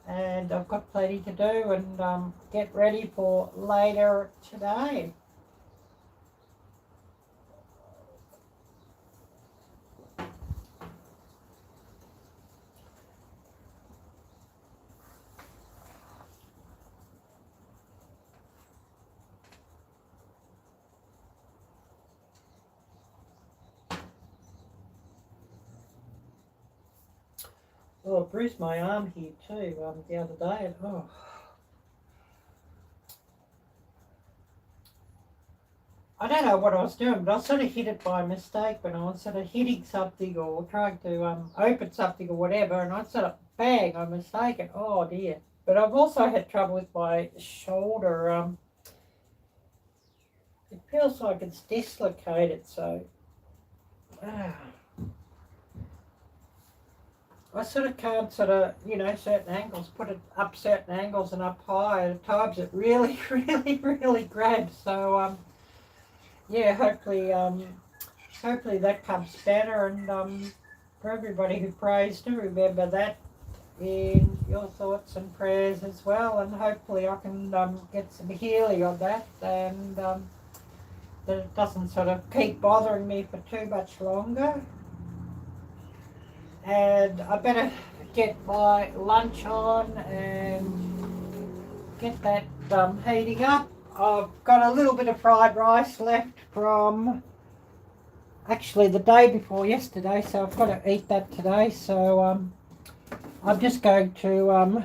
and I've got plenty to do and get ready for later today. Oh, I bruised my arm here too the other day. Oh. I don't know what I was doing, but I sort of hit it by mistake when I was sort of hitting something or trying to open something or whatever, and I sort of, bang, I mistaken. Oh dear. But I've also had trouble with my shoulder. It feels like it's dislocated, so... I sort of can't you know, certain angles, put it up certain angles and up high. At times it really, really, really grabs. So, yeah, hopefully that comes better. And for everybody who prays, do remember that in your thoughts and prayers as well. And hopefully I can get some healing on that, and that it doesn't sort of keep bothering me for too much longer. And I better get my lunch on and get that heating up. I've got a little bit of fried rice left from actually the day before yesterday, so I've got to eat that today. So I'm just going to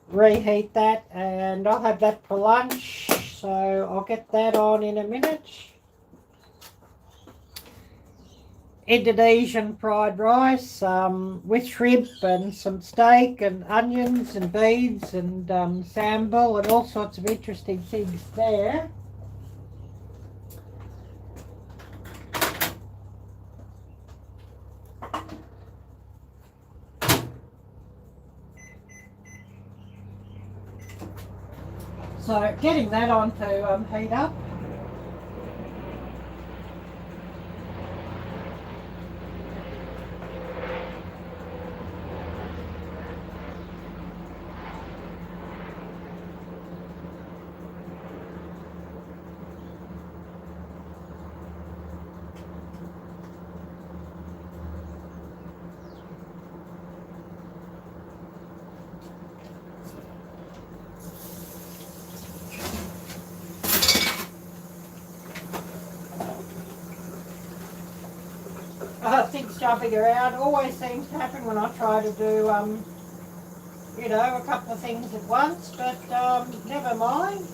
reheat that, and I'll have that for lunch. So I'll get that on in a minute. Indonesian fried rice with shrimp and some steak and onions and beans and sambal and all sorts of interesting things there. So getting that on to heat up. things jumping around. Always seems to happen when I try to do, you know, a couple of things at once, but never mind.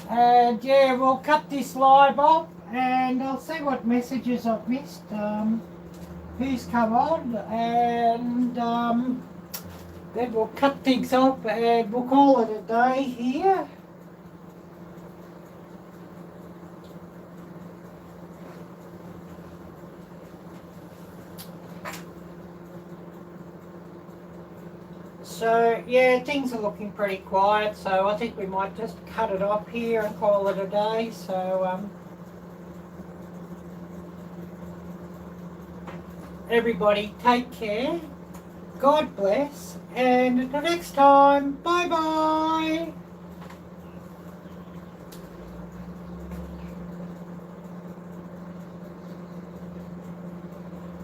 And yeah, we'll cut this live off and I'll see what messages I've missed, who's come on, and then we'll cut things off and we'll call it a day here. So yeah, things are looking pretty quiet, so I think we might just cut it off here and call it a day. So everybody take care, God bless, and until next time, bye bye.